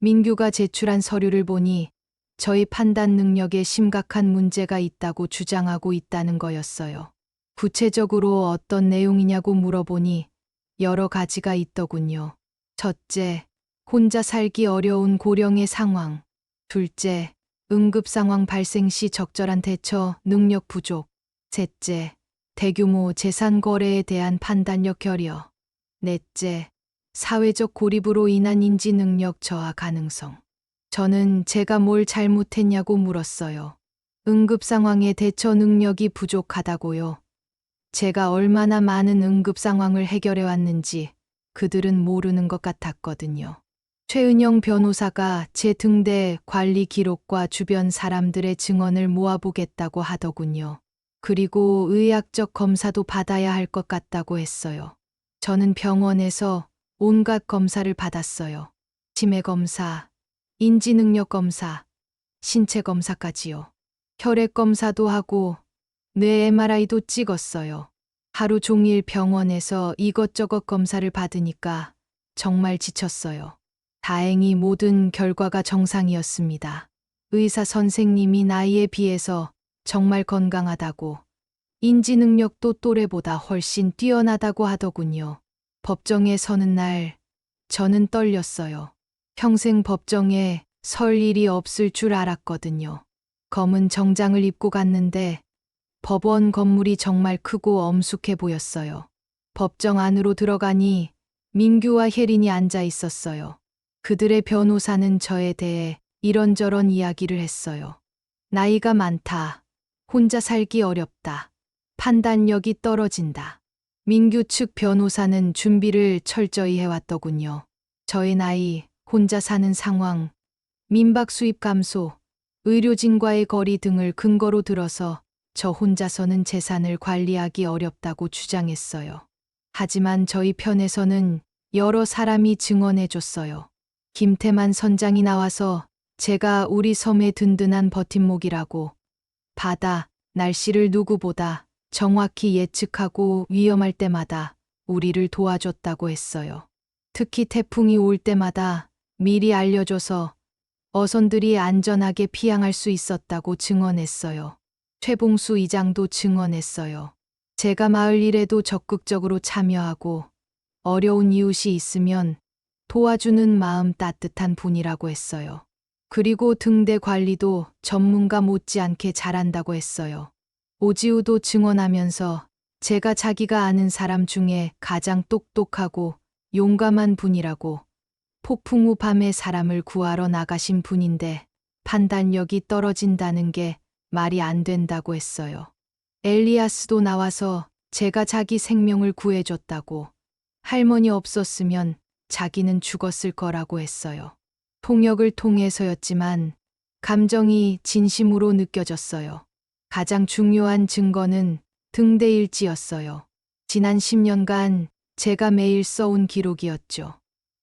민규가 제출한 서류를 보니 저희 판단 능력에 심각한 문제가 있다고 주장하고 있다는 거였어요. 구체적으로 어떤 내용이냐고 물어보니 여러 가지가 있더군요. 첫째, 혼자 살기 어려운 고령의 상황. 둘째, 응급 상황 발생 시 적절한 대처 능력 부족. 셋째, 대규모 재산 거래에 대한 판단력 결여. 넷째, 사회적 고립으로 인한 인지 능력 저하 가능성. 저는 제가 뭘 잘못했냐고 물었어요. 응급 상황의 대처 능력이 부족하다고요. 제가 얼마나 많은 응급 상황을 해결해 왔는지 그들은 모르는 것 같았거든요. 최은영 변호사가 제 등대 관리 기록과 주변 사람들의 증언을 모아보겠다고 하더군요. 그리고 의학적 검사도 받아야 할 것 같다고 했어요. 저는 병원에서 온갖 검사를 받았어요. 치매 검사, 인지능력 검사, 신체 검사까지요. 혈액 검사도 하고 뇌 MRI도 찍었어요. 하루 종일 병원에서 이것저것 검사를 받으니까 정말 지쳤어요. 다행히 모든 결과가 정상이었습니다. 의사 선생님이 나이에 비해서 정말 건강하다고, 인지 능력도 또래보다 훨씬 뛰어나다고 하더군요. 법정에 서는 날, 저는 떨렸어요. 평생 법정에 설 일이 없을 줄 알았거든요. 검은 정장을 입고 갔는데 법원 건물이 정말 크고 엄숙해 보였어요. 법정 안으로 들어가니 민규와 혜린이 앉아 있었어요. 그들의 변호사는 저에 대해 이런저런 이야기를 했어요. 나이가 많다. 혼자 살기 어렵다. 판단력이 떨어진다. 민규 측 변호사는 준비를 철저히 해왔더군요. 저의 나이, 혼자 사는 상황, 민박 수입 감소, 의료진과의 거리 등을 근거로 들어서 저 혼자서는 재산을 관리하기 어렵다고 주장했어요. 하지만 저희 편에서는 여러 사람이 증언해줬어요. 김태만 선장이 나와서 제가 우리 섬의 든든한 버팀목이라고, 바다, 날씨를 누구보다 정확히 예측하고 위험할 때마다 우리를 도와줬다고 했어요. 특히 태풍이 올 때마다 미리 알려줘서 어선들이 안전하게 피항할 수 있었다고 증언했어요. 최봉수 이장도 증언했어요. 제가 마을 일에도 적극적으로 참여하고 어려운 이웃이 있으면 도와주는 마음 따뜻한 분이라고 했어요. 그리고 등대 관리도 전문가 못지않게 잘한다고 했어요. 오지우도 증언하면서 제가 자기가 아는 사람 중에 가장 똑똑하고 용감한 분이라고, 폭풍 후 밤에 사람을 구하러 나가신 분인데 판단력이 떨어진다는 게 말이 안 된다고 했어요. 엘리아스도 나와서 제가 자기 생명을 구해줬다고, 할머니 없었으면 자기는 죽었을 거라고 했어요. 통역을 통해서였지만 감정이 진심으로 느껴졌어요. 가장 중요한 증거는 등대일지였어요. 지난 10년간 제가 매일 써온 기록이었죠.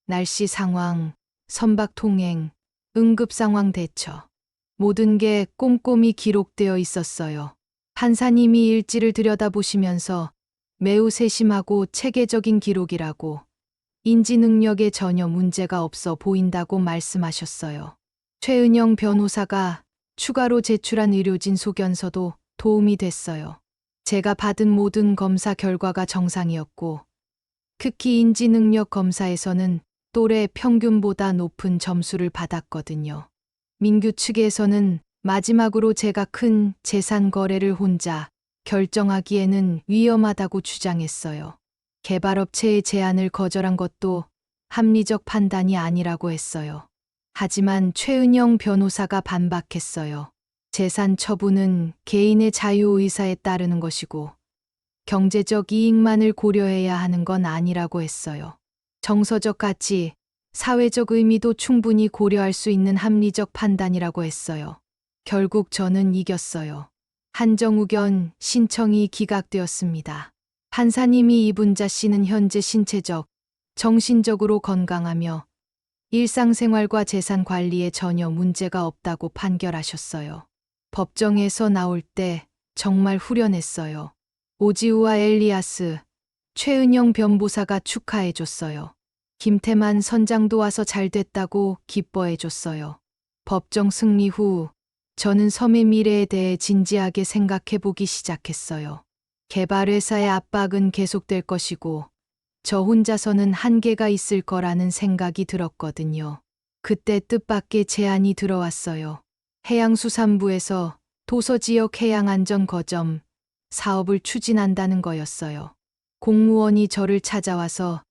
날씨 상황, 선박 통행, 응급 상황 대처. 모든 게 꼼꼼히 기록되어 있었어요. 판사님이 일지를 들여다보시면서 매우 세심하고 체계적인 기록이라고, 인지 능력에 전혀 문제가 없어 보인다고 말씀하셨어요. 최은영 변호사가 추가로 제출한 의료진 소견서도 도움이 됐어요. 제가 받은 모든 검사 결과가 정상이었고, 특히 인지 능력 검사에서는 또래 평균보다 높은 점수를 받았거든요. 민규 측에서는 마지막으로 제가 큰 재산 거래를 혼자 결정하기에는 위험하다고 주장했어요. 개발업체의 제안을 거절한 것도 합리적 판단이 아니라고 했어요. 하지만 최은영 변호사가 반박했어요. 재산 처분은 개인의 자유의사에 따르는 것이고 경제적 이익만을 고려해야 하는 건 아니라고 했어요. 정서적 가치, 사회적 의미도 충분히 고려할 수 있는 합리적 판단이라고 했어요. 결국 저는 이겼어요. 한정우견 신청이 기각되었습니다. 판사님이 이분자 씨는 현재 신체적, 정신적으로 건강하며 일상생활과 재산 관리에 전혀 문제가 없다고 판결하셨어요. 법정에서 나올 때 정말 후련했어요. 오지우와 엘리아스, 최은영 변보사가 축하해줬어요. 김태만 선장도 와서 잘 됐다고 기뻐해줬어요. 법정 승리 후 저는 섬의 미래에 대해 진지하게 생각해보기 시작했어요. 개발회사의 압박은 계속될 것이고 저 혼자서는 한계가 있을 거라는 생각이 들었거든요. 그때 뜻밖의 제안이 들어왔어요. 해양수산부에서 도서지역 해양안전거점 사업을 추진한다는 거였어요. 공무원이 저를 찾아와서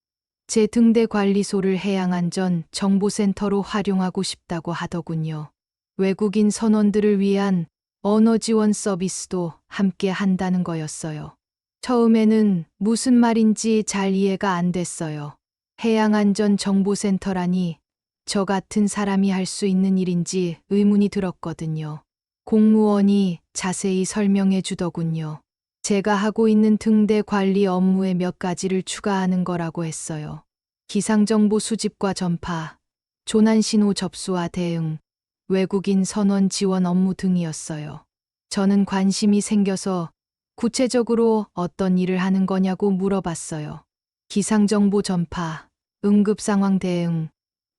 제 등대 관리소를 해양안전 정보센터로 활용하고 싶다고 하더군요. 외국인 선원들을 위한 언어 지원 서비스도 함께 한다는 거였어요. 처음에는 무슨 말인지 잘 이해가 안 됐어요. 해양안전 정보센터라니 저 같은 사람이 할 수 있는 일인지 의문이 들었거든요. 공무원이 자세히 설명해 주더군요. 제가 하고 있는 등대 관리 업무에 몇 가지를 추가하는 거라고 했어요. 기상정보 수집과 전파, 조난신호 접수와 대응, 외국인 선원 지원 업무 등이었어요. 저는 관심이 생겨서 구체적으로 어떤 일을 하는 거냐고 물어봤어요. 기상정보 전파, 응급상황 대응,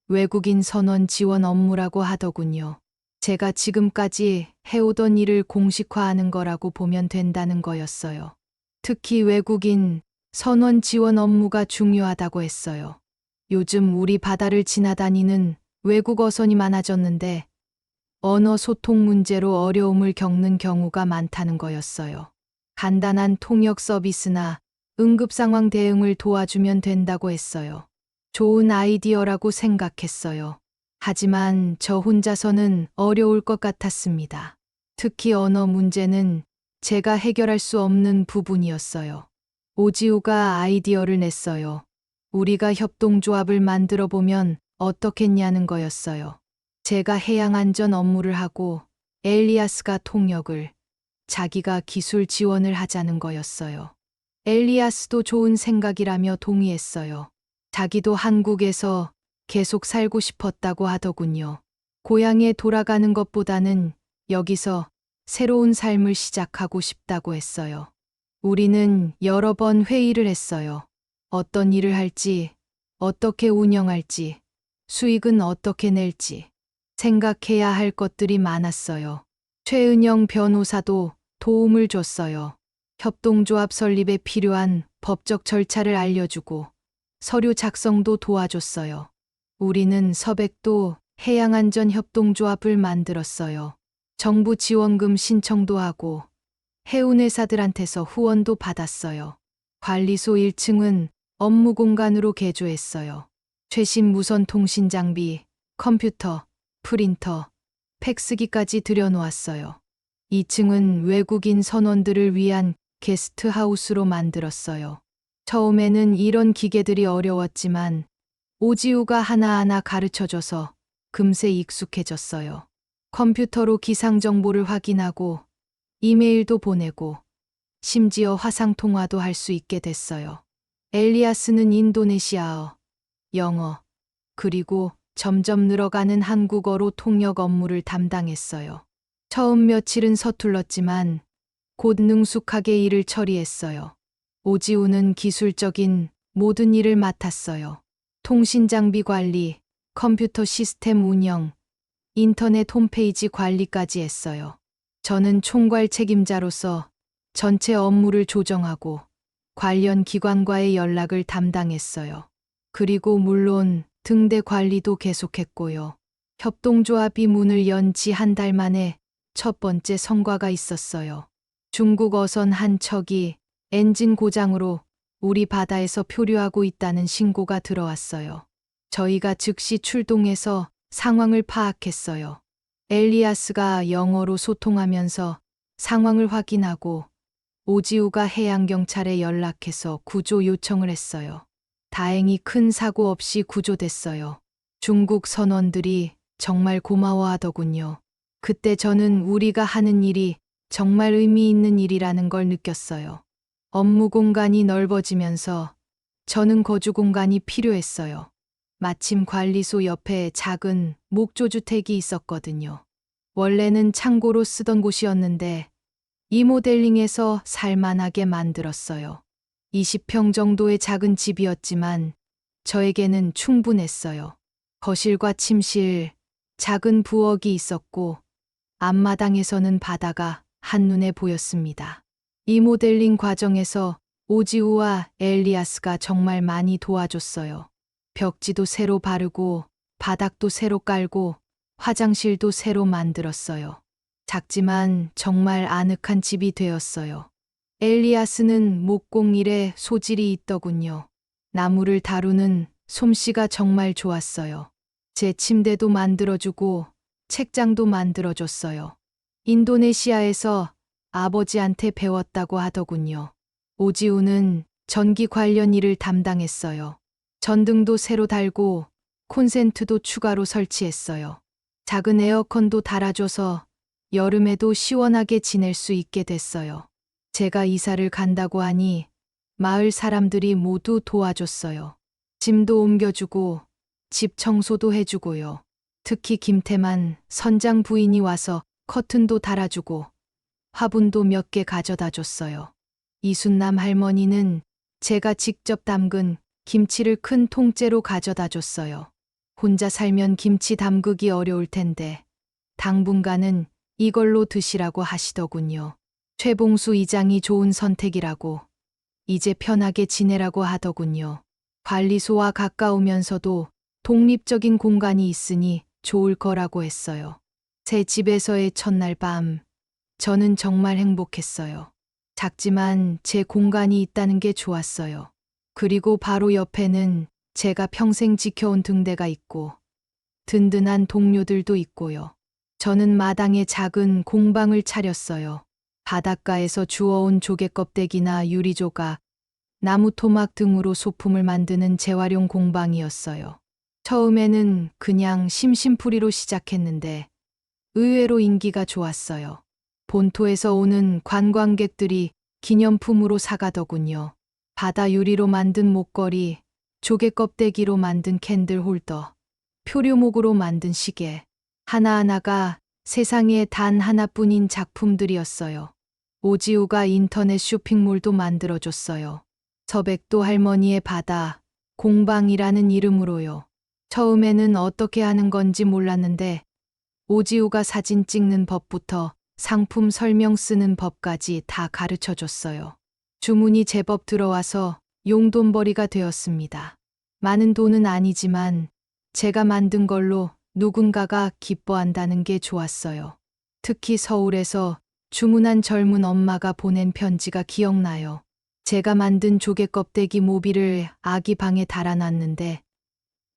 외국인 선원 지원 업무라고 하더군요. 제가 지금까지 해오던 일을 공식화하는 거라고 보면 된다는 거였어요. 특히 외국인 선원 지원 업무가 중요하다고 했어요. 요즘 우리 바다를 지나다니는 외국 어선이 많아졌는데 언어 소통 문제로 어려움을 겪는 경우가 많다는 거였어요. 간단한 통역 서비스나 응급 상황 대응을 도와주면 된다고 했어요. 좋은 아이디어라고 생각했어요. 하지만 저 혼자서는 어려울 것 같았습니다. 특히 언어 문제는 제가 해결할 수 없는 부분이었어요. 오지우가 아이디어를 냈어요. 우리가 협동조합을 만들어 보면 어떻겠냐는 거였어요. 제가 해양안전 업무를 하고 엘리아스가 통역을, 자기가 기술 지원을 하자는 거였어요. 엘리아스도 좋은 생각이라며 동의했어요. 자기도 한국에서 계속 살고 싶었다고 하더군요. 고향에 돌아가는 것보다는 여기서 새로운 삶을 시작하고 싶다고 했어요. 우리는 여러 번 회의를 했어요. 어떤 일을 할지, 어떻게 운영할지, 수익은 어떻게 낼지 생각해야 할 것들이 많았어요. 최은영 변호사도 도움을 줬어요. 협동조합 설립에 필요한 법적 절차를 알려주고 서류 작성도 도와줬어요. 우리는 서백도 해양안전협동조합을 만들었어요. 정부 지원금 신청도 하고 해운회사들한테서 후원도 받았어요. 관리소 1층은 업무 공간으로 개조했어요. 최신 무선 통신 장비, 컴퓨터, 프린터, 팩스기까지 들여놓았어요. 2층은 외국인 선원들을 위한 게스트하우스로 만들었어요. 처음에는 이런 기계들이 어려웠지만 오지우가 하나하나 가르쳐줘서 금세 익숙해졌어요. 컴퓨터로 기상 정보를 확인하고 이메일도 보내고 심지어 화상통화도 할 수 있게 됐어요. 엘리아스는 인도네시아어, 영어, 그리고 점점 늘어가는 한국어로 통역 업무를 담당했어요. 처음 며칠은 서툴렀지만 곧 능숙하게 일을 처리했어요. 오지우는 기술적인 모든 일을 맡았어요. 통신 장비 관리, 컴퓨터 시스템 운영, 인터넷 홈페이지 관리까지 했어요. 저는 총괄 책임자로서 전체 업무를 조정하고 관련 기관과의 연락을 담당했어요. 그리고 물론 등대 관리도 계속했고요. 협동조합이 문을 연 지 한 달 만에 첫 번째 성과가 있었어요. 중국 어선 한 척이 엔진 고장으로 우리 바다에서 표류하고 있다는 신고가 들어왔어요. 저희가 즉시 출동해서 상황을 파악했어요. 엘리아스가 영어로 소통하면서 상황을 확인하고 오지우가 해양경찰에 연락해서 구조 요청을 했어요. 다행히 큰 사고 없이 구조됐어요. 중국 선원들이 정말 고마워하더군요. 그때 저는 우리가 하는 일이 정말 의미 있는 일이라는 걸 느꼈어요. 업무 공간이 넓어지면서 저는 거주 공간이 필요했어요. 마침 관리소 옆에 작은 목조주택이 있었거든요. 원래는 창고로 쓰던 곳이었는데 리모델링해서 살만하게 만들었어요. 20평 정도의 작은 집이었지만 저에게는 충분했어요. 거실과 침실, 작은 부엌이 있었고 앞마당에서는 바다가 한눈에 보였습니다. 리모델링 과정에서 오지우와 엘리아스가 정말 많이 도와줬어요. 벽지도 새로 바르고 바닥도 새로 깔고 화장실도 새로 만들었어요. 작지만 정말 아늑한 집이 되었어요. 엘리아스는 목공일에 소질이 있더군요. 나무를 다루는 솜씨가 정말 좋았어요. 제 침대도 만들어주고 책장도 만들어줬어요. 인도네시아에서 아버지한테 배웠다고 하더군요. 오지우는 전기 관련 일을 담당했어요. 전등도 새로 달고 콘센트도 추가로 설치했어요. 작은 에어컨도 달아줘서 여름에도 시원하게 지낼 수 있게 됐어요. 제가 이사를 간다고 하니 마을 사람들이 모두 도와줬어요. 짐도 옮겨주고 집 청소도 해주고요. 특히 김태만 선장 부인이 와서 커튼도 달아주고 화분도 몇 개 가져다 줬어요. 이순남 할머니는 제가 직접 담근 김치를 큰 통째로 가져다 줬어요. 혼자 살면 김치 담그기 어려울 텐데 당분간은 이걸로 드시라고 하시더군요. 최봉수 이장이 좋은 선택이라고, 이제 편하게 지내라고 하더군요. 관리소와 가까우면서도 독립적인 공간이 있으니 좋을 거라고 했어요. 새 집에서의 첫날 밤, 저는 정말 행복했어요. 작지만 제 공간이 있다는 게 좋았어요. 그리고 바로 옆에는 제가 평생 지켜온 등대가 있고 든든한 동료들도 있고요. 저는 마당에 작은 공방을 차렸어요. 바닷가에서 주워온 조개 껍데기나 유리조각, 나무 토막 등으로 소품을 만드는 재활용 공방이었어요. 처음에는 그냥 심심풀이로 시작했는데 의외로 인기가 좋았어요. 본토에서 오는 관광객들이 기념품으로 사가더군요. 바다 유리로 만든 목걸이, 조개 껍데기로 만든 캔들 홀더, 표류목으로 만든 시계, 하나하나가 세상에 단 하나뿐인 작품들이었어요. 오지우가 인터넷 쇼핑몰도 만들어줬어요. 서백도 할머니의 바다, 공방이라는 이름으로요. 처음에는 어떻게 하는 건지 몰랐는데 오지우가 사진 찍는 법부터 상품 설명 쓰는 법까지 다 가르쳐 줬어요. 주문이 제법 들어와서 용돈벌이가 되었습니다. 많은 돈은 아니지만 제가 만든 걸로 누군가가 기뻐한다는 게 좋았어요. 특히 서울에서 주문한 젊은 엄마가 보낸 편지가 기억나요. 제가 만든 조개 껍데기 모비를 아기 방에 달아놨는데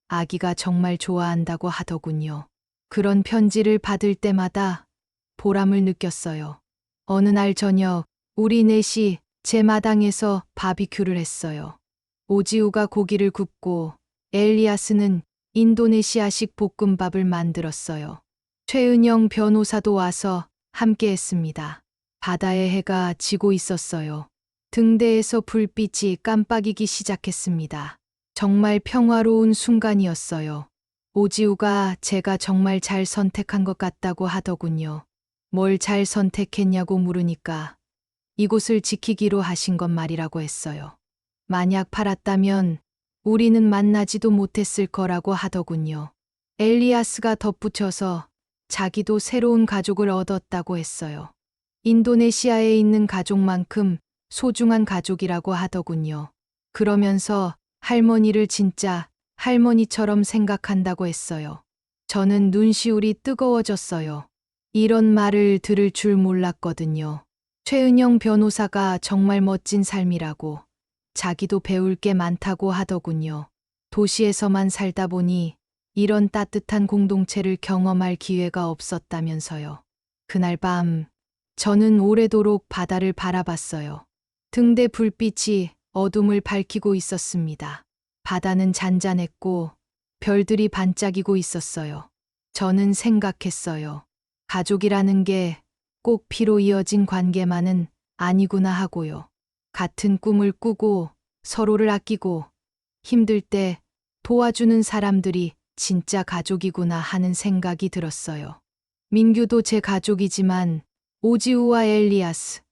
아기가 정말 좋아한다고 하더군요. 그런 편지를 받을 때마다 보람을 느꼈어요. 어느 날 저녁 우리 넷이 제 마당에서 바비큐를 했어요. 오지우가 고기를 굽고 엘리아스는 인도네시아식 볶음밥을 만들었어요. 최은영 변호사도 와서 함께 했습니다. 바다에 해가 지고 있었어요. 등대에서 불빛이 깜빡이기 시작했습니다. 정말 평화로운 순간이었어요. 오지우가 제가 정말 잘 선택한 것 같다고 하더군요. 뭘 잘 선택했냐고 물으니까 이곳을 지키기로 하신 것 말이라고 했어요. 만약 팔았다면 우리는 만나지도 못했을 거라고 하더군요. 엘리아스가 덧붙여서 자기도 새로운 가족을 얻었다고 했어요. 인도네시아에 있는 가족만큼 소중한 가족이라고 하더군요. 그러면서 할머니를 진짜 할머니처럼 생각한다고 했어요. 저는 눈시울이 뜨거워졌어요. 이런 말을 들을 줄 몰랐거든요. 최은영 변호사가 정말 멋진 삶이라고, 자기도 배울 게 많다고 하더군요. 도시에서만 살다 보니 이런 따뜻한 공동체를 경험할 기회가 없었다면서요. 그날 밤, 저는 오래도록 바다를 바라봤어요. 등대 불빛이 어둠을 밝히고 있었습니다. 바다는 잔잔했고 별들이 반짝이고 있었어요. 저는 생각했어요. 가족이라는 게 꼭 피로 이어진 관계만은 아니구나 하고요. 같은 꿈을 꾸고 서로를 아끼고 힘들 때 도와주는 사람들이 진짜 가족이구나 하는 생각이 들었어요. 민규도 제 가족이지만 오지우와 엘리아스,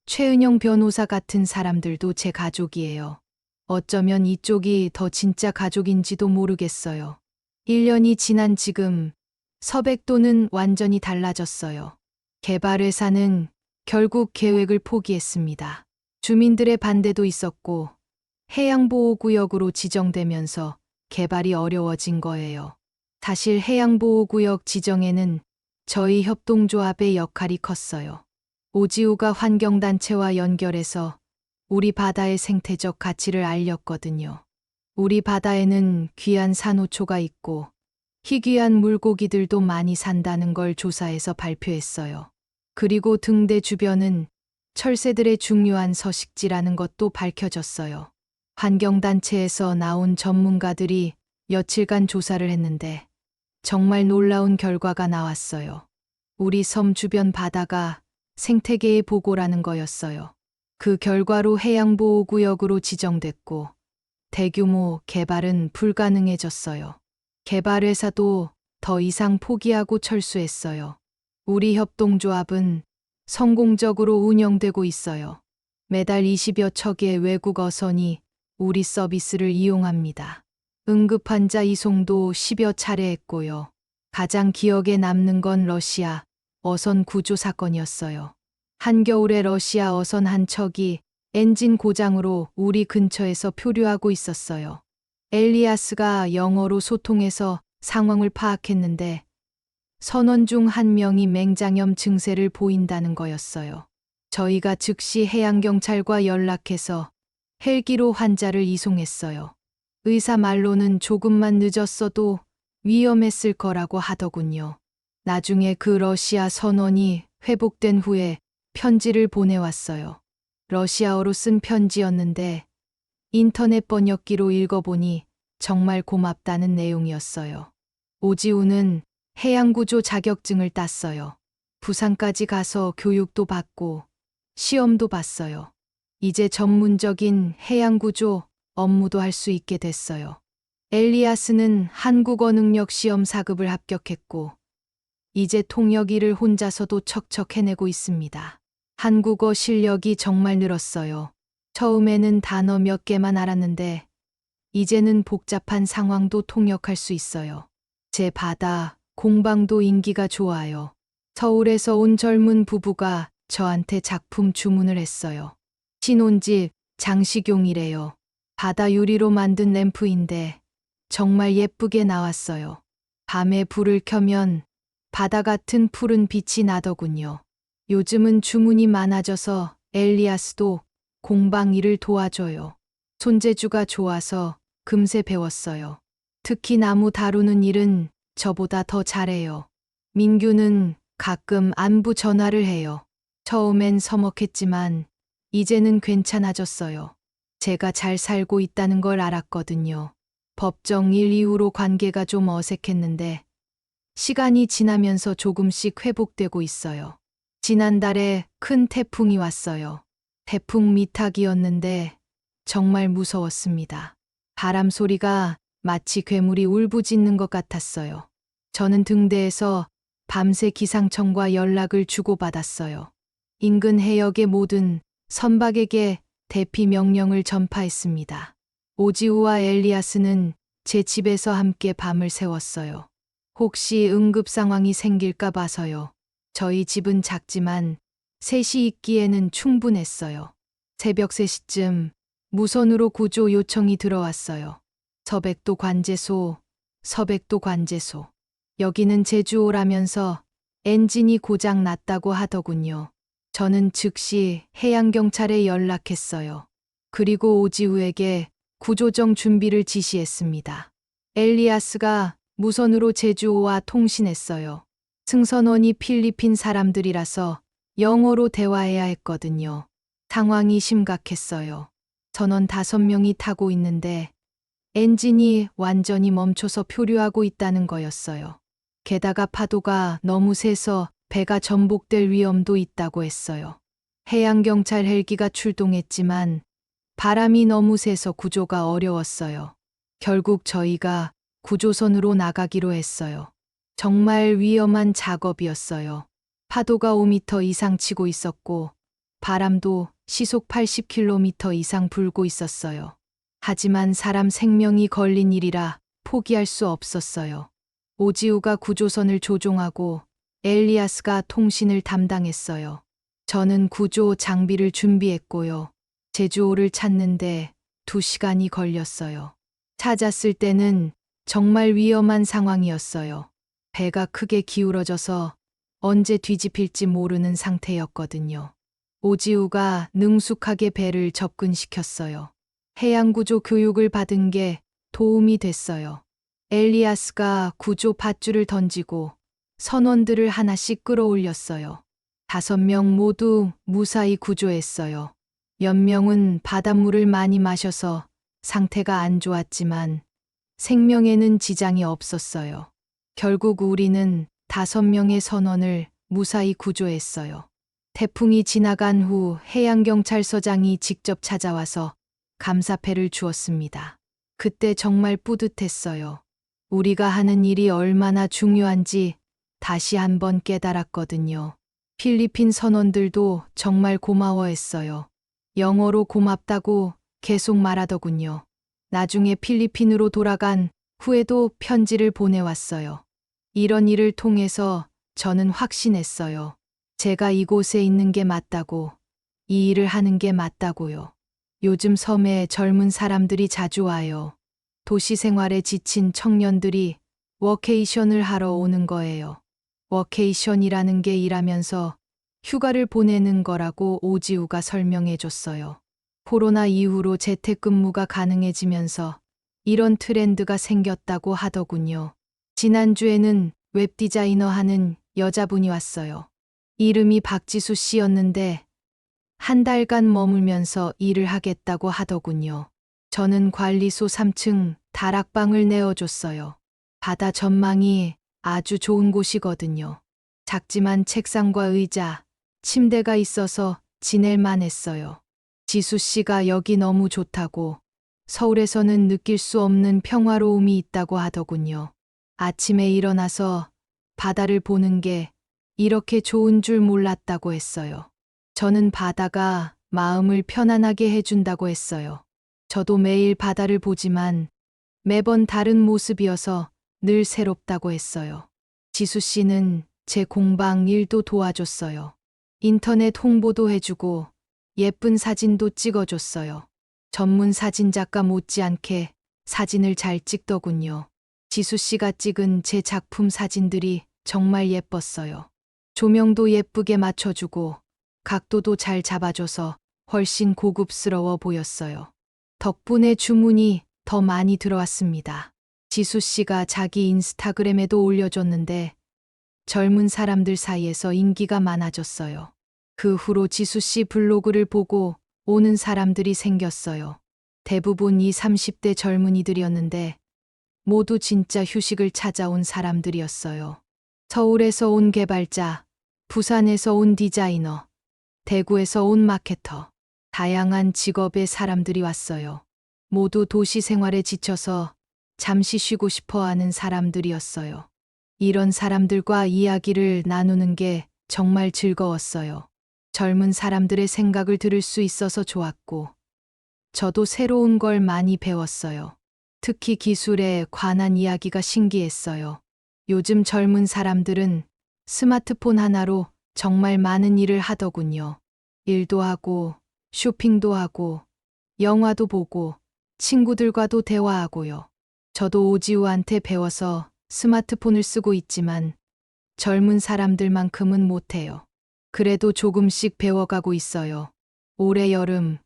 최은영 변호사 같은 사람들도 제 가족이에요. 어쩌면 이쪽이 더 진짜 가족인지도 모르겠어요. 1년이 지난 지금 서백도는 완전히 달라졌어요. 개발회사는 결국 계획을 포기했습니다. 주민들의 반대도 있었고 해양보호구역으로 지정되면서 개발이 어려워진 거예요. 사실 해양보호구역 지정에는 저희 협동조합의 역할이 컸어요. 오지우가 환경단체와 연결해서 우리 바다의 생태적 가치를 알렸거든요. 우리 바다에는 귀한 산호초가 있고 희귀한 물고기들도 많이 산다는 걸 조사해서 발표했어요. 그리고 등대 주변은 철새들의 중요한 서식지라는 것도 밝혀졌어요. 환경단체에서 나온 전문가들이 며칠간 조사를 했는데 정말 놀라운 결과가 나왔어요. 우리 섬 주변 바다가 생태계의 보고라는 거였어요. 그 결과로 해양보호구역으로 지정됐고 대규모 개발은 불가능해졌어요. 개발회사도 더 이상 포기하고 철수했어요. 우리 협동조합은 성공적으로 운영되고 있어요. 매달 20여 척의 외국 어선이 우리 서비스를 이용합니다. 응급환자 이송도 10여 차례 했고요. 가장 기억에 남는 건 러시아 어선 구조 사건이었어요. 한겨울에 러시아 어선 한 척이 엔진 고장으로 우리 근처에서 표류하고 있었어요. 엘리아스가 영어로 소통해서 상황을 파악했는데 선원 중 한 명이 맹장염 증세를 보인다는 거였어요. 저희가 즉시 해양경찰과 연락해서 헬기로 환자를 이송했어요. 의사 말로는 조금만 늦었어도 위험했을 거라고 하더군요. 나중에 그 러시아 선원이 회복된 후에 편지를 보내왔어요. 러시아어로 쓴 편지였는데 인터넷 번역기로 읽어보니 정말 고맙다는 내용이었어요. 오지우는 해양구조 자격증을 땄어요. 부산까지 가서 교육도 받고 시험도 봤어요. 이제 전문적인 해양구조 업무도 할 수 있게 됐어요. 엘리아스는 한국어 능력 시험 4급을 합격했고 이제 통역 일을 혼자서도 척척 해내고 있습니다. 한국어 실력이 정말 늘었어요. 처음에는 단어 몇 개만 알았는데 이제는 복잡한 상황도 통역할 수 있어요. 제 바다 공방도 인기가 좋아요. 서울에서 온 젊은 부부가 저한테 작품 주문을 했어요. 신혼집 장식용이래요. 바다 유리로 만든 램프인데 정말 예쁘게 나왔어요. 밤에 불을 켜면 바다 같은 푸른 빛이 나더군요. 요즘은 주문이 많아져서 엘리아스도 공방 일을 도와줘요. 손재주가 좋아서 금세 배웠어요. 특히 나무 다루는 일은 저보다 더 잘해요. 민규는 가끔 안부 전화를 해요. 처음엔 서먹했지만 이제는 괜찮아졌어요. 제가 잘 살고 있다는 걸 알았거든요. 법정 일 이후로 관계가 좀 어색했는데 시간이 지나면서 조금씩 회복되고 있어요. 지난달에 큰 태풍이 왔어요. 태풍 미탁이었는데 정말 무서웠습니다. 바람 소리가 마치 괴물이 울부짖는 것 같았어요. 저는 등대에서 밤새 기상청과 연락을 주고받았어요. 인근 해역의 모든 선박에게 대피 명령을 전파했습니다. 오지우와 엘리아스는 제 집에서 함께 밤을 새웠어요. 혹시 응급 상황이 생길까 봐서요. 저희 집은 작지만 셋이 있기에는 충분했어요. 새벽 3시쯤 무선으로 구조 요청이 들어왔어요. 서백도 관제소, 서백도 관제소. 여기는 제주오라면서 엔진이 고장 났다고 하더군요. 저는 즉시 해양경찰에 연락했어요. 그리고 오지우에게 구조정 준비를 지시했습니다. 엘리아스가 무선으로 제주오와 통신했어요. 승선원이 필리핀 사람들이라서 영어로 대화해야 했거든요. 상황이 심각했어요. 선원 5명이 타고 있는데 엔진이 완전히 멈춰서 표류하고 있다는 거였어요. 게다가 파도가 너무 세서 배가 전복될 위험도 있다고 했어요. 해양경찰 헬기가 출동했지만 바람이 너무 세서 구조가 어려웠어요. 결국 저희가 구조선으로 나가기로 했어요. 정말 위험한 작업이었어요. 파도가 5m 이상 치고 있었고 바람도 시속 80km 이상 불고 있었어요. 하지만 사람 생명이 걸린 일이라 포기할 수 없었어요. 오지우가 구조선을 조종하고 엘리아스가 통신을 담당했어요. 저는 구조 장비를 준비했고요. 제주호를 찾는데 2시간이 걸렸어요. 찾았을 때는 정말 위험한 상황이었어요. 배가 크게 기울어져서 언제 뒤집힐지 모르는 상태였거든요. 오지우가 능숙하게 배를 접근시켰어요. 해양구조 교육을 받은 게 도움이 됐어요. 엘리아스가 구조 밧줄을 던지고 선원들을 하나씩 끌어올렸어요. 5명 모두 무사히 구조했어요. 몇 명은 바닷물을 많이 마셔서 상태가 안 좋았지만 생명에는 지장이 없었어요. 결국 우리는 5명의 선원을 무사히 구조했어요. 태풍이 지나간 후 해양경찰서장이 직접 찾아와서 감사패를 주었습니다. 그때 정말 뿌듯했어요. 우리가 하는 일이 얼마나 중요한지 다시 한번 깨달았거든요. 필리핀 선원들도 정말 고마워했어요. 영어로 고맙다고 계속 말하더군요. 나중에 필리핀으로 돌아간 후에도 편지를 보내왔어요. 이런 일을 통해서 저는 확신했어요. 제가 이곳에 있는 게 맞다고, 이 일을 하는 게 맞다고요. 요즘 섬에 젊은 사람들이 자주 와요. 도시 생활에 지친 청년들이 워케이션을 하러 오는 거예요. 워케이션이라는 게 일하면서 휴가를 보내는 거라고 오지우가 설명해 줬어요. 코로나 이후로 재택근무가 가능해지면서 이런 트렌드가 생겼다고 하더군요. 지난주에는 웹디자이너 하는 여자분이 왔어요. 이름이 박지수 씨였는데 한 달간 머물면서 일을 하겠다고 하더군요. 저는 관리소 3층 다락방을 내어줬어요. 바다 전망이 아주 좋은 곳이거든요. 작지만 책상과 의자, 침대가 있어서 지낼만 했어요. 지수 씨가 여기 너무 좋다고, 서울에서는 느낄 수 없는 평화로움이 있다고 하더군요. 아침에 일어나서 바다를 보는 게 이렇게 좋은 줄 몰랐다고 했어요. 저는 바다가 마음을 편안하게 해준다고 했어요. 저도 매일 바다를 보지만 매번 다른 모습이어서 늘 새롭다고 했어요. 지수 씨는 제 공방 일도 도와줬어요. 인터넷 홍보도 해주고 예쁜 사진도 찍어줬어요. 전문 사진작가 못지않게 사진을 잘 찍더군요. 지수 씨가 찍은 제 작품 사진들이 정말 예뻤어요. 조명도 예쁘게 맞춰주고 각도도 잘 잡아줘서 훨씬 고급스러워 보였어요. 덕분에 주문이 더 많이 들어왔습니다. 지수 씨가 자기 인스타그램에도 올려줬는데 젊은 사람들 사이에서 인기가 많아졌어요. 그 후로 지수 씨 블로그를 보고 오는 사람들이 생겼어요. 대부분 20, 30대 젊은이들이었는데 모두 진짜 휴식을 찾아온 사람들이었어요. 서울에서 온 개발자, 부산에서 온 디자이너, 대구에서 온 마케터, 다양한 직업의 사람들이 왔어요. 모두 도시 생활에 지쳐서 잠시 쉬고 싶어 하는 사람들이었어요. 이런 사람들과 이야기를 나누는 게 정말 즐거웠어요. 젊은 사람들의 생각을 들을 수 있어서 좋았고, 저도 새로운 걸 많이 배웠어요. 특히 기술에 관한 이야기가 신기했어요. 요즘 젊은 사람들은 스마트폰 하나로 정말 많은 일을 하더군요. 일도 하고, 쇼핑도 하고, 영화도 보고, 친구들과도 대화하고요. 저도 오지우한테 배워서 스마트폰을 쓰고 있지만 젊은 사람들만큼은 못해요. 그래도 조금씩 배워가고 있어요. 올해 여름,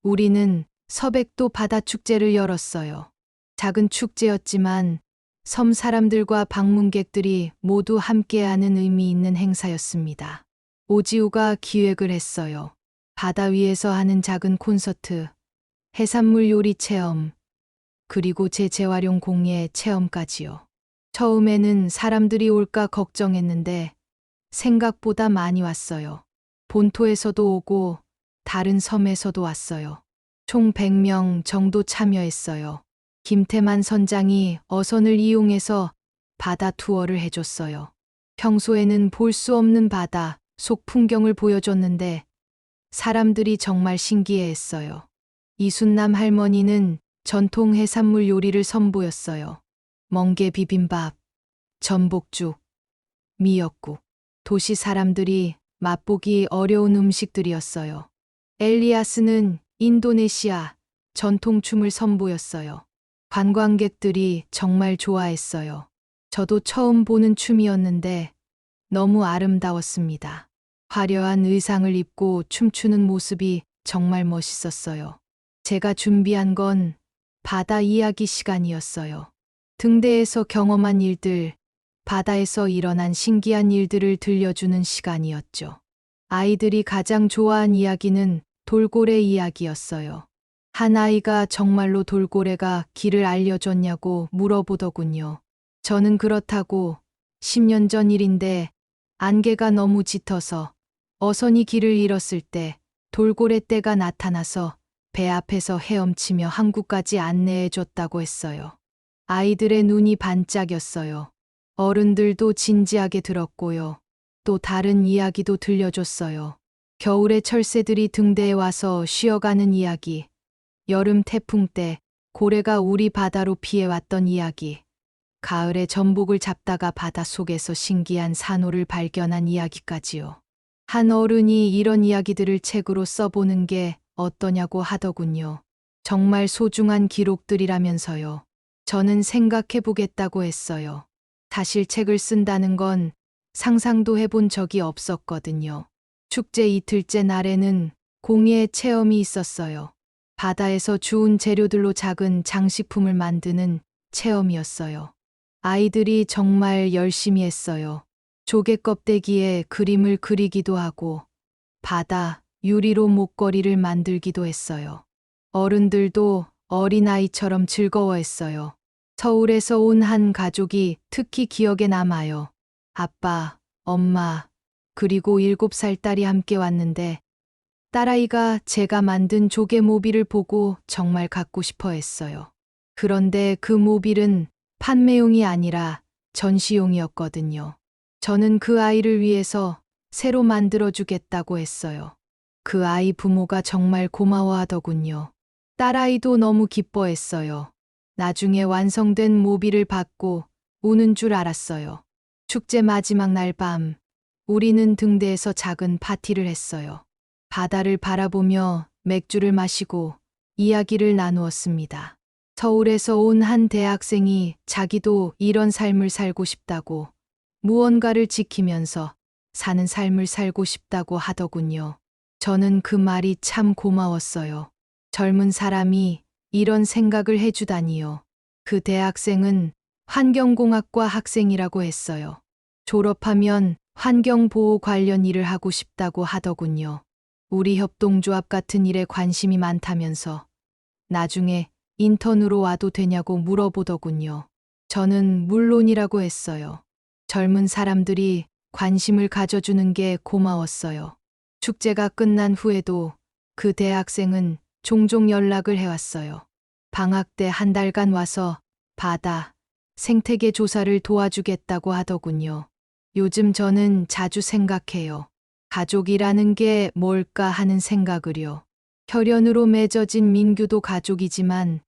우리는 서백도 바다축제를 열었어요. 작은 축제였지만 섬 사람들과 방문객들이 모두 함께하는 의미 있는 행사였습니다. 오지우가 기획을 했어요. 바다 위에서 하는 작은 콘서트, 해산물 요리 체험, 그리고 제 재활용 공예 체험까지요. 처음에는 사람들이 올까 걱정했는데 생각보다 많이 왔어요. 본토에서도 오고 다른 섬에서도 왔어요. 총 100명 정도 참여했어요. 김태만 선장이 어선을 이용해서 바다 투어를 해줬어요. 평소에는 볼 수 없는 바다 속 풍경을 보여줬는데 사람들이 정말 신기해했어요. 이순남 할머니는 전통 해산물 요리를 선보였어요. 멍게 비빔밥, 전복죽, 미역국. 도시 사람들이 맛보기 어려운 음식들이었어요. 엘리아스는 인도네시아 전통춤을 선보였어요. 관광객들이 정말 좋아했어요. 저도 처음 보는 춤이었는데 너무 아름다웠습니다. 화려한 의상을 입고 춤추는 모습이 정말 멋있었어요. 제가 준비한 건 바다 이야기 시간이었어요. 등대에서 경험한 일들, 바다에서 일어난 신기한 일들을 들려주는 시간이었죠. 아이들이 가장 좋아한 이야기는 돌고래 이야기였어요. 한 아이가 정말로 돌고래가 길을 알려줬냐고 물어보더군요. 저는 그렇다고 10년 전 일인데 안개가 너무 짙어서 어선이 길을 잃었을 때 돌고래 떼가 나타나서 배 앞에서 헤엄치며 항구까지 안내해 줬다고 했어요. 아이들의 눈이 반짝였어요. 어른들도 진지하게 들었고요. 또 다른 이야기도 들려줬어요. 겨울에 철새들이 등대에 와서 쉬어가는 이야기, 여름 태풍 때 고래가 우리 바다로 피해왔던 이야기, 가을에 전복을 잡다가 바닷속에서 신기한 산호를 발견한 이야기까지요. 한 어른이 이런 이야기들을 책으로 써보는 게 어떠냐고 하더군요. 정말 소중한 기록들이라면서요. 저는 생각해 보겠다고 했어요. 사실 책을 쓴다는 건 상상도 해본 적이 없었거든요. 축제 이틀째 날에는 공예 체험이 있었어요. 바다에서 주운 재료들로 작은 장식품을 만드는 체험이었어요. 아이들이 정말 열심히 했어요. 조개 껍데기에 그림을 그리기도 하고 바다 유리로 목걸이를 만들기도 했어요. 어른들도 어린아이처럼 즐거워했어요. 서울에서 온 한 가족이 특히 기억에 남아요. 아빠, 엄마, 그리고 7살 딸이 함께 왔는데 딸아이가 제가 만든 조개 모빌을 보고 정말 갖고 싶어 했어요. 그런데 그 모빌은 판매용이 아니라 전시용이었거든요. 저는 그 아이를 위해서 새로 만들어주겠다고 했어요. 그 아이 부모가 정말 고마워하더군요. 딸아이도 너무 기뻐했어요. 나중에 완성된 모빌을 받고 우는 줄 알았어요. 축제 마지막 날 밤, 우리는 등대에서 작은 파티를 했어요. 바다를 바라보며 맥주를 마시고 이야기를 나누었습니다. 서울에서 온 한 대학생이 자기도 이런 삶을 살고 싶다고, 무언가를 지키면서 사는 삶을 살고 싶다고 하더군요. 저는 그 말이 참 고마웠어요. 젊은 사람이 이런 생각을 해주다니요. 그 대학생은 환경공학과 학생이라고 했어요. 졸업하면 환경보호 관련 일을 하고 싶다고 하더군요. 우리 협동조합 같은 일에 관심이 많다면서 나중에 인턴으로 와도 되냐고 물어보더군요. 저는 물론이라고 했어요. 젊은 사람들이 관심을 가져주는 게 고마웠어요. 축제가 끝난 후에도 그 대학생은 종종 연락을 해왔어요. 방학 때 한 달간 와서 바다, 생태계 조사를 도와주겠다고 하더군요. 요즘 저는 자주 생각해요. 가족이라는 게 뭘까 하는 생각을요. 혈연으로 맺어진 민규도 가족이지만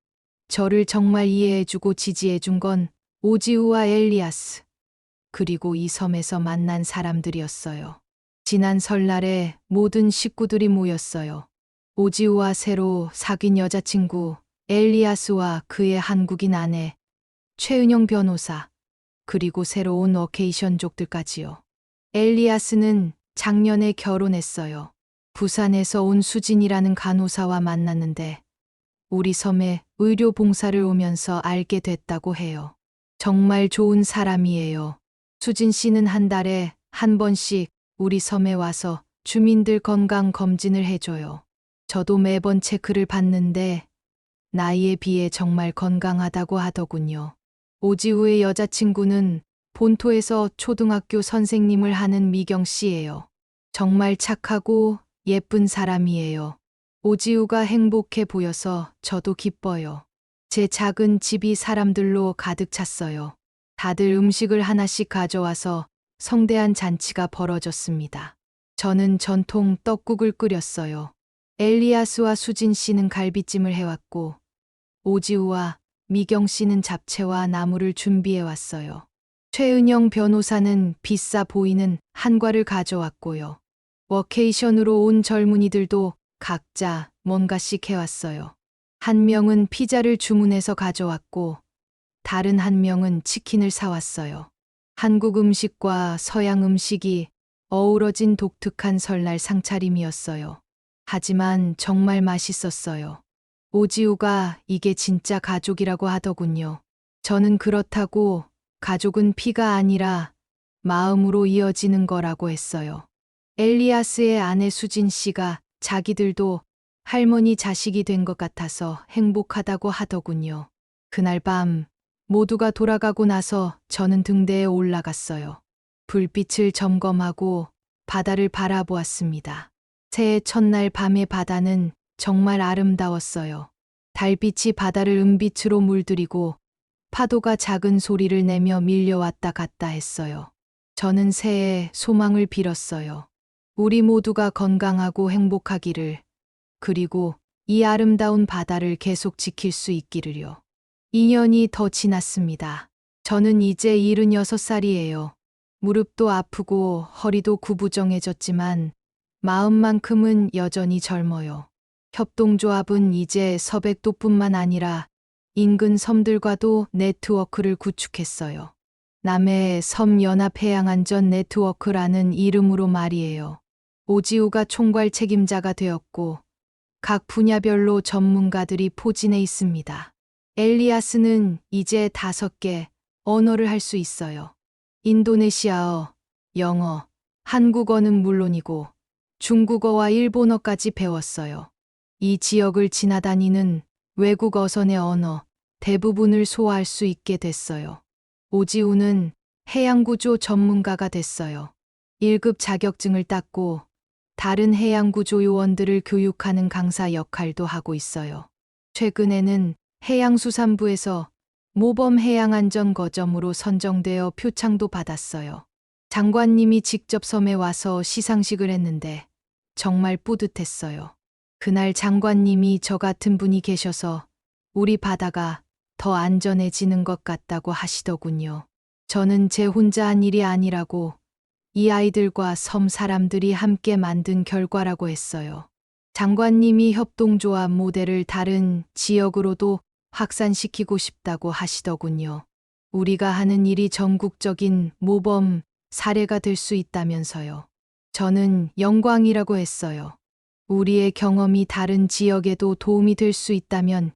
저를 정말 이해해주고 지지해준 건 오지우와 엘리아스, 그리고 이 섬에서 만난 사람들이었어요. 지난 설날에 모든 식구들이 모였어요. 오지우와 새로 사귄 여자친구, 엘리아스와 그의 한국인 아내, 최은영 변호사, 그리고 새로 온 어케이션족들까지요. 엘리아스는 작년에 결혼했어요. 부산에서 온 수진이라는 간호사와 만났는데 우리 섬에 의료 봉사를 오면서 알게 됐다고 해요. 정말 좋은 사람이에요. 수진 씨는 한 달에 한 번씩 우리 섬에 와서 주민들 건강 검진을 해줘요. 저도 매번 체크를 받는데 나이에 비해 정말 건강하다고 하더군요. 오지우의 여자친구는 본토에서 초등학교 선생님을 하는 미경 씨예요. 정말 착하고 예쁜 사람이에요. 오지우가 행복해 보여서 저도 기뻐요. 제 작은 집이 사람들로 가득 찼어요. 다들 음식을 하나씩 가져와서 성대한 잔치가 벌어졌습니다. 저는 전통 떡국을 끓였어요. 엘리아스와 수진 씨는 갈비찜을 해왔고, 오지우와 미경 씨는 잡채와 나물을 준비해 왔어요. 최은영 변호사는 비싸 보이는 한과를 가져왔고요. 워케이션으로 온 젊은이들도 각자 뭔가씩 해왔어요. 한 명은 피자를 주문해서 가져왔고, 다른 한 명은 치킨을 사왔어요. 한국 음식과 서양 음식이 어우러진 독특한 설날 상차림이었어요. 하지만 정말 맛있었어요. 오지우가 이게 진짜 가족이라고 하더군요. 저는 그렇다고 가족은 피가 아니라 마음으로 이어지는 거라고 했어요. 엘리아스의 아내 수진 씨가 자기들도 할머니 자식이 된 것 같아서 행복하다고 하더군요. 그날 밤 모두가 돌아가고 나서 저는 등대에 올라갔어요. 불빛을 점검하고 바다를 바라보았습니다. 새해 첫날 밤의 바다는 정말 아름다웠어요. 달빛이 바다를 은빛으로 물들이고 파도가 작은 소리를 내며 밀려왔다 갔다 했어요. 저는 새해 소망을 빌었어요. 우리 모두가 건강하고 행복하기를, 그리고 이 아름다운 바다를 계속 지킬 수 있기를요. 2년이 더 지났습니다. 저는 이제 76살이에요. 무릎도 아프고 허리도 구부정해졌지만 마음만큼은 여전히 젊어요. 협동조합은 이제 서백도뿐만 아니라 인근 섬들과도 네트워크를 구축했어요. 남해 섬연합해양안전 네트워크라는 이름으로 말이에요. 오지우가 총괄 책임자가 되었고 각 분야별로 전문가들이 포진해 있습니다. 엘리아스는 이제 5개 언어를 할 수 있어요. 인도네시아어, 영어, 한국어는 물론이고 중국어와 일본어까지 배웠어요. 이 지역을 지나다니는 외국 어선의 언어 대부분을 소화할 수 있게 됐어요. 오지우는 해양구조 전문가가 됐어요. 1급 자격증을 땄고 다른 해양구조 요원들을 교육하는 강사 역할도 하고 있어요. 최근에는 해양수산부에서 모범 해양안전거점으로 선정되어 표창도 받았어요. 장관님이 직접 섬에 와서 시상식을 했는데 정말 뿌듯했어요. 그날 장관님이 저 같은 분이 계셔서 우리 바다가 더 안전해지는 것 같다고 하시더군요. 저는 제 혼자 한 일이 아니라고, 이 아이들과 섬 사람들이 함께 만든 결과라고 했어요. 장관님이 협동조합 모델을 다른 지역으로도 확산시키고 싶다고 하시더군요. 우리가 하는 일이 전국적인 모범 사례가 될 수 있다면서요. 저는 영광이라고 했어요. 우리의 경험이 다른 지역에도 도움이 될 수 있다면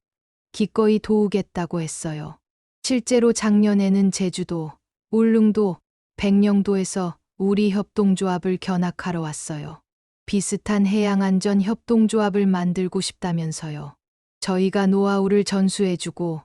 기꺼이 도우겠다고 했어요. 실제로 작년에는 제주도, 울릉도, 백령도에서 우리 협동조합을 견학하러 왔어요. 비슷한 해양안전 협동조합을 만들고 싶다면서요. 저희가 노하우를 전수해주고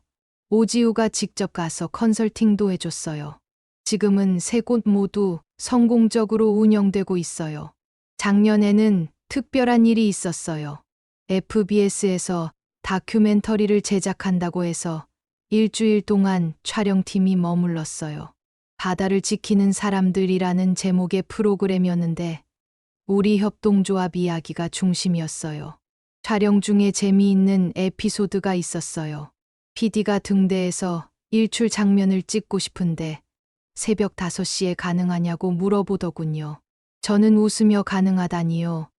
오지우가 직접 가서 컨설팅도 해줬어요. 지금은 3곳 모두 성공적으로 운영되고 있어요. 작년에는 특별한 일이 있었어요. FBS에서 다큐멘터리를 제작한다고 해서 일주일 동안 촬영팀이 머물렀어요. 바다를 지키는 사람들이라는 제목의 프로그램이었는데 우리 협동조합 이야기가 중심이었어요. 촬영 중에 재미있는 에피소드가 있었어요. PD가 등대에서 일출 장면을 찍고 싶은데 새벽 5시에 가능하냐고 물어보더군요. 저는 웃으며 가능하다니요.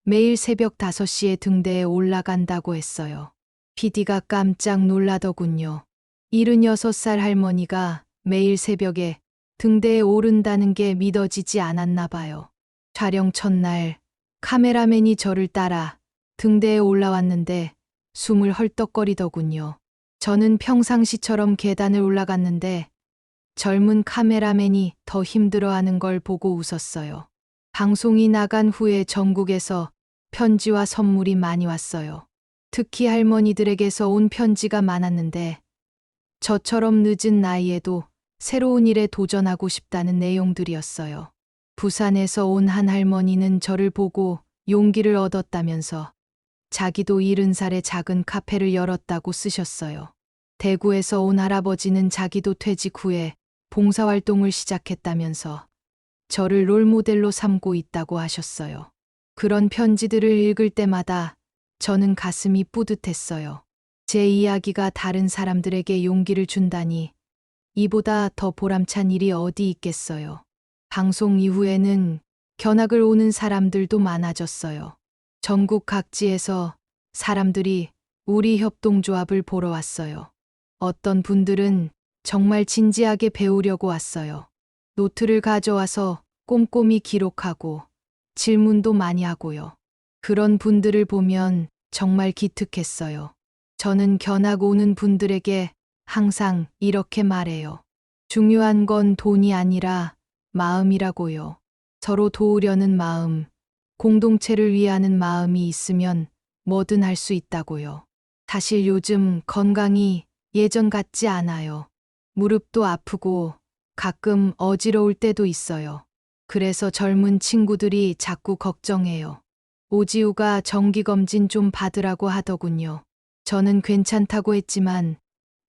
매일 새벽 5시에 등대에 올라간다고 했어요. PD가 깜짝 놀라더군요. 76살 할머니가 매일 새벽에 등대에 오른다는 게 믿어지지 않았나 봐요. 촬영 첫날 카메라맨이 저를 따라 등대에 올라왔는데 숨을 헐떡거리더군요. 저는 평상시처럼 계단을 올라갔는데 젊은 카메라맨이 더 힘들어하는 걸 보고 웃었어요. 방송이 나간 후에 전국에서 편지와 선물이 많이 왔어요. 특히 할머니들에게서 온 편지가 많았는데 저처럼 늦은 나이에도 새로운 일에 도전하고 싶다는 내용들이었어요. 부산에서 온 한 할머니는 저를 보고 용기를 얻었다면서 자기도 70살에 작은 카페를 열었다고 쓰셨어요. 대구에서 온 할아버지는 자기도 퇴직 후에 봉사활동을 시작했다면서 저를 롤모델로 삼고 있다고 하셨어요. 그런 편지들을 읽을 때마다 저는 가슴이 뿌듯했어요. 제 이야기가 다른 사람들에게 용기를 준다니 이보다 더 보람찬 일이 어디 있겠어요. 방송 이후에는 견학을 오는 사람들도 많아졌어요. 전국 각지에서 사람들이 우리 협동조합을 보러 왔어요. 어떤 분들은 정말 진지하게 배우려고 왔어요. 노트를 가져와서 꼼꼼히 기록하고 질문도 많이 하고요. 그런 분들을 보면 정말 기특했어요. 저는 견학 오는 분들에게 항상 이렇게 말해요. 중요한 건 돈이 아니라 마음이라고요. 서로 도우려는 마음, 공동체를 위하는 마음이 있으면 뭐든 할 수 있다고요. 사실 요즘 건강이 예전 같지 않아요. 무릎도 아프고 가끔 어지러울 때도 있어요. 그래서 젊은 친구들이 자꾸 걱정해요. 오지우가 정기검진 좀 받으라고 하더군요. 저는 괜찮다고 했지만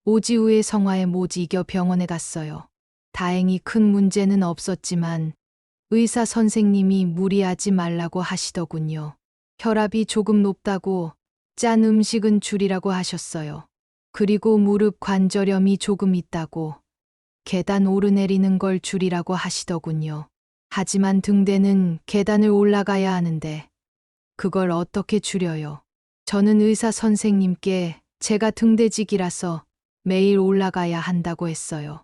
오지우의 성화에 못 이겨 병원에 갔어요. 다행히 큰 문제는 없었지만 의사 선생님이 무리하지 말라고 하시더군요. 혈압이 조금 높다고 짠 음식은 줄이라고 하셨어요. 그리고 무릎 관절염이 조금 있다고 계단 오르내리는 걸 줄이라고 하시더군요. 하지만 등대는 계단을 올라가야 하는데 그걸 어떻게 줄여요? 저는 의사 선생님께 제가 등대직이라서 매일 올라가야 한다고 했어요.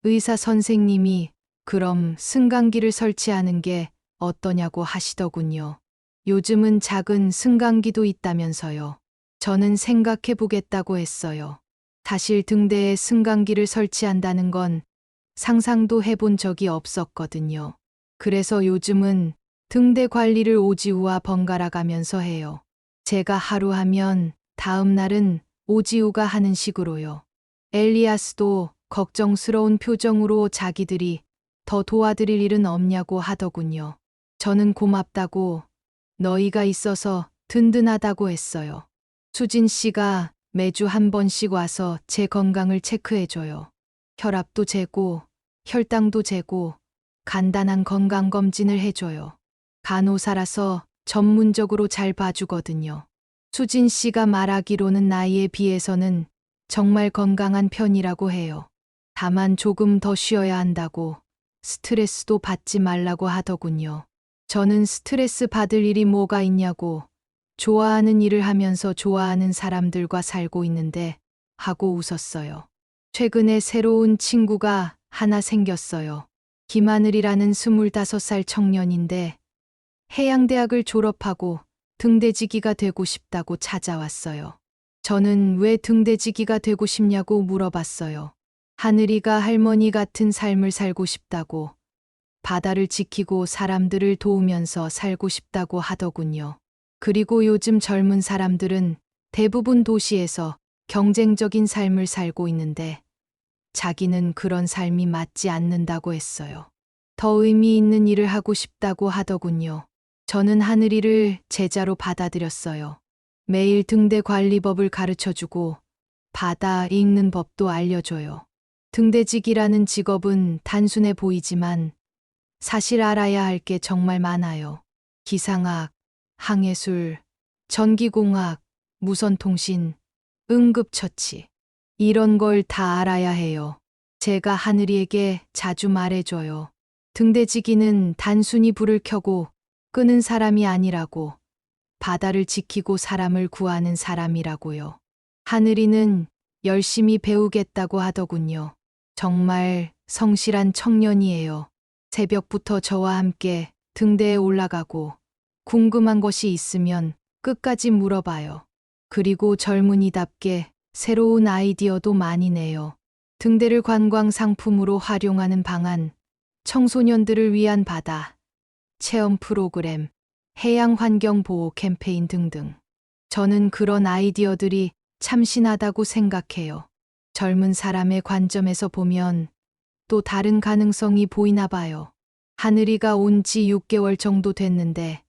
의사 선생님이 그럼 승강기를 설치하는 게 어떠냐고 하시더군요. 요즘은 작은 승강기도 있다면서요. 저는 생각해 보겠다고 했어요. 사실 등대에 승강기를 설치한다는 건 상상도 해본 적이 없었거든요. 그래서 요즘은 등대 관리를 오지우와 번갈아 가면서 해요. 제가 하루 하면 다음 날은 오지우가 하는 식으로요. 엘리아스도 걱정스러운 표정으로 자기들이 더 도와드릴 일은 없냐고 하더군요. 저는 고맙다고 너희가 있어서 든든하다고 했어요. 수진 씨가 매주 한 번씩 와서 제 건강을 체크해줘요. 혈압도 재고 혈당도 재고 간단한 건강검진을 해줘요. 간호사라서 전문적으로 잘 봐주거든요. 수진 씨가 말하기로는 나이에 비해서는 정말 건강한 편이라고 해요. 다만 조금 더 쉬어야 한다고 스트레스도 받지 말라고 하더군요. 저는 스트레스 받을 일이 뭐가 있냐고 좋아하는 일을 하면서 좋아하는 사람들과 살고 있는데 하고 웃었어요. 최근에 새로운 친구가 하나 생겼어요. 김하늘이라는 25살 청년인데 해양대학을 졸업하고 등대지기가 되고 싶다고 찾아왔어요. 저는 왜 등대지기가 되고 싶냐고 물어봤어요. 하늘이가 할머니 같은 삶을 살고 싶다고, 바다를 지키고 사람들을 도우면서 살고 싶다고 하더군요. 그리고 요즘 젊은 사람들은 대부분 도시에서 경쟁적인 삶을 살고 있는데 자기는 그런 삶이 맞지 않는다고 했어요. 더 의미 있는 일을 하고 싶다고 하더군요. 저는 하늘이를 제자로 받아들였어요. 매일 등대 관리법을 가르쳐주고 바다 읽는 법도 알려줘요. 등대직이라는 직업은 단순해 보이지만 사실 알아야 할 게 정말 많아요. 기상학, 항해술, 전기공학, 무선통신, 응급처치. 이런 걸 다 알아야 해요. 제가 하늘이에게 자주 말해줘요. 등대지기는 단순히 불을 켜고 끄는 사람이 아니라고, 바다를 지키고 사람을 구하는 사람이라고요. 하늘이는 열심히 배우겠다고 하더군요. 정말 성실한 청년이에요. 새벽부터 저와 함께 등대에 올라가고 궁금한 것이 있으면 끝까지 물어봐요. 그리고 젊은이답게 새로운 아이디어도 많이 내요. 등대를 관광 상품으로 활용하는 방안, 청소년들을 위한 바다 체험 프로그램, 해양 환경 보호 캠페인 등등. 저는 그런 아이디어들이 참신하다고 생각해요. 젊은 사람의 관점에서 보면 또 다른 가능성이 보이나 봐요. 하늘이가 온 지 6개월 정도 됐는데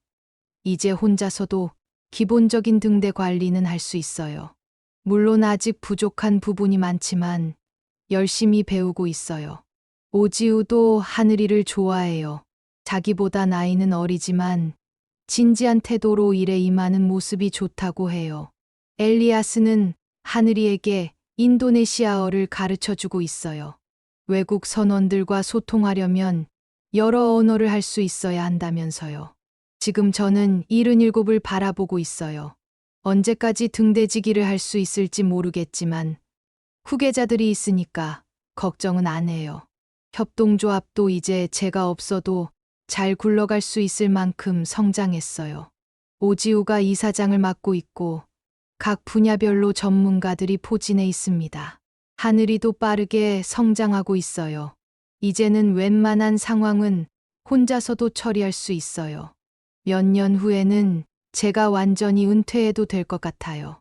이제 혼자서도 기본적인 등대 관리는 할 수 있어요. 물론 아직 부족한 부분이 많지만 열심히 배우고 있어요. 오지우도 하늘이를 좋아해요. 자기보다 나이는 어리지만 진지한 태도로 일에 임하는 모습이 좋다고 해요. 엘리아스는 하늘이에게 인도네시아어를 가르쳐 주고 있어요. 외국 선원들과 소통하려면 여러 언어를 할 수 있어야 한다면서요. 지금 저는 77을 바라보고 있어요. 언제까지 등대지기를 할 수 있을지 모르겠지만 후계자들이 있으니까 걱정은 안 해요. 협동조합도 이제 제가 없어도 잘 굴러갈 수 있을 만큼 성장했어요. 오지우가 이사장을 맡고 있고 각 분야별로 전문가들이 포진해 있습니다. 하늘이도 빠르게 성장하고 있어요. 이제는 웬만한 상황은 혼자서도 처리할 수 있어요. 몇 년 후에는 제가 완전히 은퇴해도 될 것 같아요.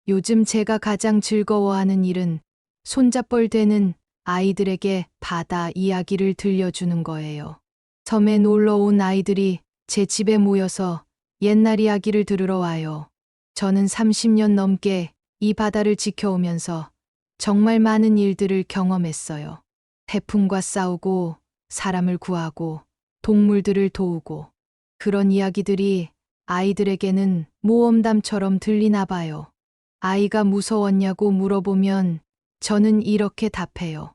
요즘 제가 가장 즐거워하는 일은 손잡벌 되는 아이들에게 바다 이야기를 들려주는 거예요. 섬에 놀러 온 아이들이 제 집에 모여서 옛날 이야기를 들으러 와요. 저는 30년 넘게 이 바다를 지켜오면서 정말 많은 일들을 경험했어요. 태풍과 싸우고 사람을 구하고 동물들을 도우고 그런 이야기들이 아이들에게는 모험담처럼 들리나 봐요. 아이가 무서웠냐고 물어보면 저는 이렇게 답해요.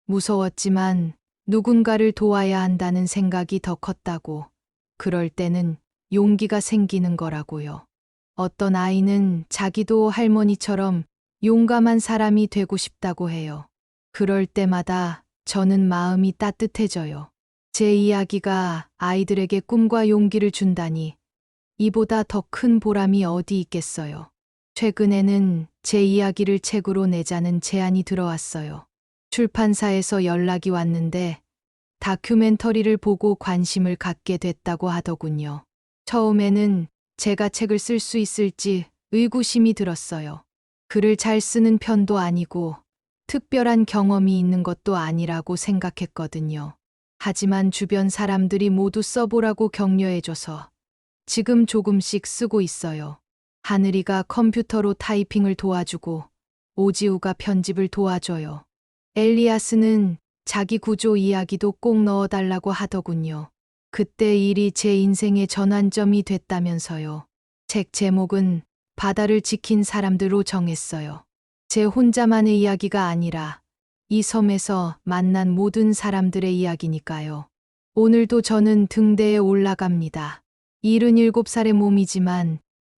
무서웠지만 누군가를 도와야 한다는 생각이 더 컸다고. 그럴 때는 용기가 생기는 거라고요. 어떤 아이는 자기도 할머니처럼 용감한 사람이 되고 싶다고 해요. 그럴 때마다 저는 마음이 따뜻해져요. 제 이야기가 아이들에게 꿈과 용기를 준다니 이보다 더 큰 보람이 어디 있겠어요. 최근에는 제 이야기를 책으로 내자는 제안이 들어왔어요. 출판사에서 연락이 왔는데 다큐멘터리를 보고 관심을 갖게 됐다고 하더군요. 처음에는 제가 책을 쓸 수 있을지 의구심이 들었어요. 글을 잘 쓰는 편도 아니고 특별한 경험이 있는 것도 아니라고 생각했거든요. 하지만 주변 사람들이 모두 써보라고 격려해줘서 지금 조금씩 쓰고 있어요. 하늘이가 컴퓨터로 타이핑을 도와주고 오지우가 편집을 도와줘요. 엘리아스는 자기 구조 이야기도 꼭 넣어달라고 하더군요. 그때 일이 제 인생의 전환점이 됐다면서요. 책 제목은 바다를 지킨 사람들로 정했어요. 제 혼자만의 이야기가 아니라 이 섬에서 만난 모든 사람들의 이야기니까요. 오늘도 저는 등대에 올라갑니다. 77살의 몸이지만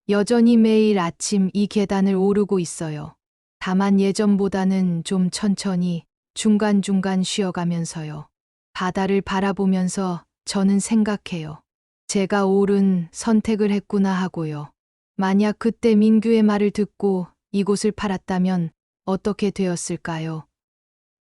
여전히 매일 아침 이 계단을 오르고 있어요. 다만 예전보다는 좀 천천히 중간중간 쉬어가면서요. 바다를 바라보면서 저는 생각해요. 제가 옳은 선택을 했구나 하고요. 만약 그때 민규의 말을 듣고 이곳을 팔았다면 어떻게 되었을까요?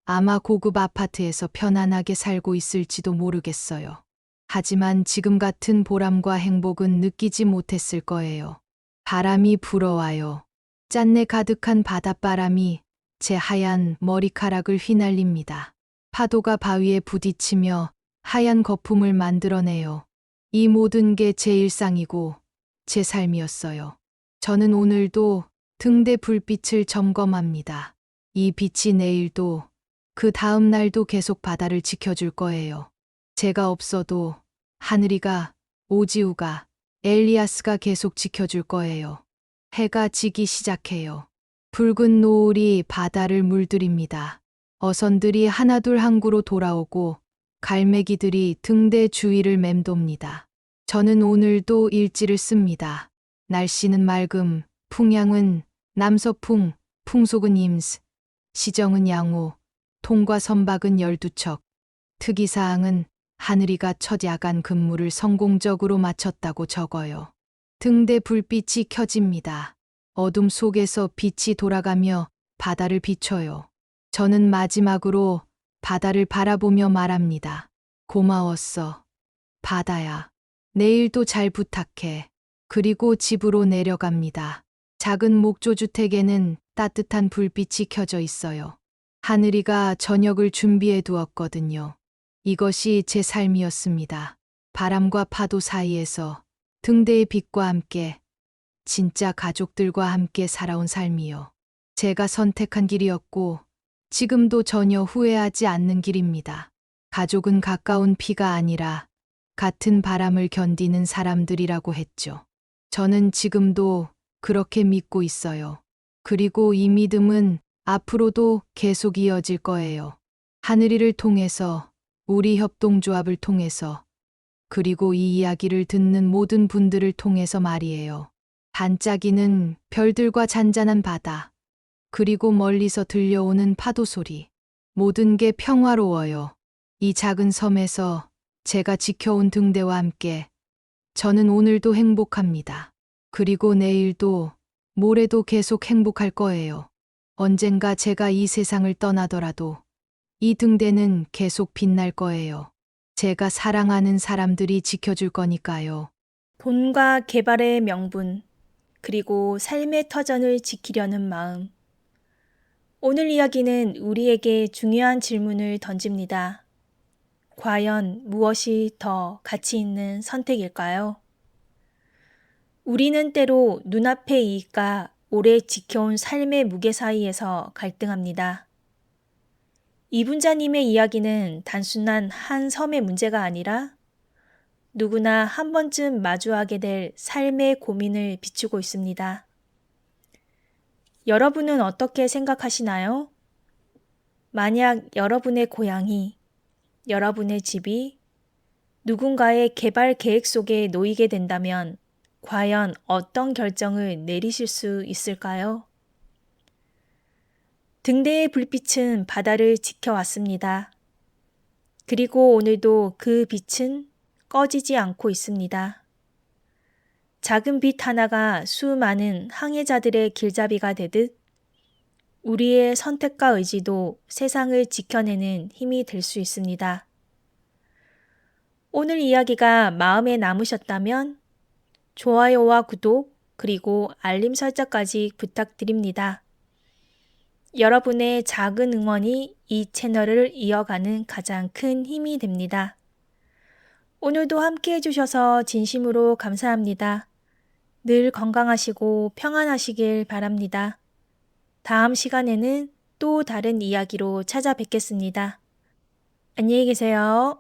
아마 고급 아파트에서 편안하게 살고 있을지도 모르겠어요. 하지만 지금 같은 보람과 행복은 느끼지 못했을 거예요. 바람이 불어와요. 짠내 가득한 바닷바람이 제 하얀 머리카락을 휘날립니다. 파도가 바위에 부딪히며 하얀 거품을 만들어내요. 이 모든 게 제 일상이고 제 삶이었어요. 저는 오늘도 등대 불빛을 점검합니다. 이 빛이 내일도 그 다음 날도 계속 바다를 지켜줄 거예요. 제가 없어도 하늘이가, 오지우가, 엘리아스가 계속 지켜줄 거예요. 해가 지기 시작해요. 붉은 노을이 바다를 물들입니다. 어선들이 하나둘 항구로 돌아오고 갈매기들이 등대 주위를 맴돕니다. 저는 오늘도 일지를 씁니다. 날씨는 맑음, 풍향은 남서풍, 풍속은 임스, 시정은 양호, 통과 선박은 12척, 특이사항은 하늘이가 첫 야간 근무를 성공적으로 마쳤다고 적어요. 등대 불빛이 켜집니다. 어둠 속에서 빛이 돌아가며 바다를 비춰요. 저는 마지막으로 바다를 바라보며 말합니다. 고마웠어. 바다야. 내일도 잘 부탁해. 그리고 집으로 내려갑니다. 작은 목조주택에는 따뜻한 불빛이 켜져 있어요. 하늘이가 저녁을 준비해 두었거든요. 이것이 제 삶이었습니다. 바람과 파도 사이에서 등대의 빛과 함께 진짜 가족들과 함께 살아온 삶이요. 제가 선택한 길이었고 지금도 전혀 후회하지 않는 길입니다. 가족은 가까운 피가 아니라 같은 바람을 견디는 사람들이라고 했죠. 저는 지금도 그렇게 믿고 있어요. 그리고 이 믿음은 앞으로도 계속 이어질 거예요. 하늘이를 통해서, 우리 협동조합을 통해서, 그리고 이 이야기를 듣는 모든 분들을 통해서 말이에요. 반짝이는 별들과 잔잔한 바다, 그리고 멀리서 들려오는 파도 소리. 모든 게 평화로워요. 이 작은 섬에서 제가 지켜온 등대와 함께 저는 오늘도 행복합니다. 그리고 내일도, 모레도 계속 행복할 거예요. 언젠가 제가 이 세상을 떠나더라도 이 등대는 계속 빛날 거예요. 제가 사랑하는 사람들이 지켜줄 거니까요. 돈과 개발의 명분, 그리고 삶의 터전을 지키려는 마음. 오늘 이야기는 우리에게 중요한 질문을 던집니다. 과연 무엇이 더 가치 있는 선택일까요? 우리는 때로 눈앞의 이익과 오래 지켜온 삶의 무게 사이에서 갈등합니다. 이분자님의 이야기는 단순한 한 섬의 문제가 아니라 누구나 한 번쯤 마주하게 될 삶의 고민을 비추고 있습니다. 여러분은 어떻게 생각하시나요? 만약 여러분의 고향이, 여러분의 집이 누군가의 개발 계획 속에 놓이게 된다면 과연 어떤 결정을 내리실 수 있을까요? 등대의 불빛은 바다를 지켜왔습니다. 그리고 오늘도 그 빛은 꺼지지 않고 있습니다. 작은 빛 하나가 수많은 항해자들의 길잡이가 되듯 우리의 선택과 의지도 세상을 지켜내는 힘이 될 수 있습니다. 오늘 이야기가 마음에 남으셨다면 좋아요와 구독 그리고 알림 설정까지 부탁드립니다. 여러분의 작은 응원이 이 채널을 이어가는 가장 큰 힘이 됩니다. 오늘도 함께 해주셔서 진심으로 감사합니다. 늘 건강하시고 평안하시길 바랍니다. 다음 시간에는 또 다른 이야기로 찾아뵙겠습니다. 안녕히 계세요.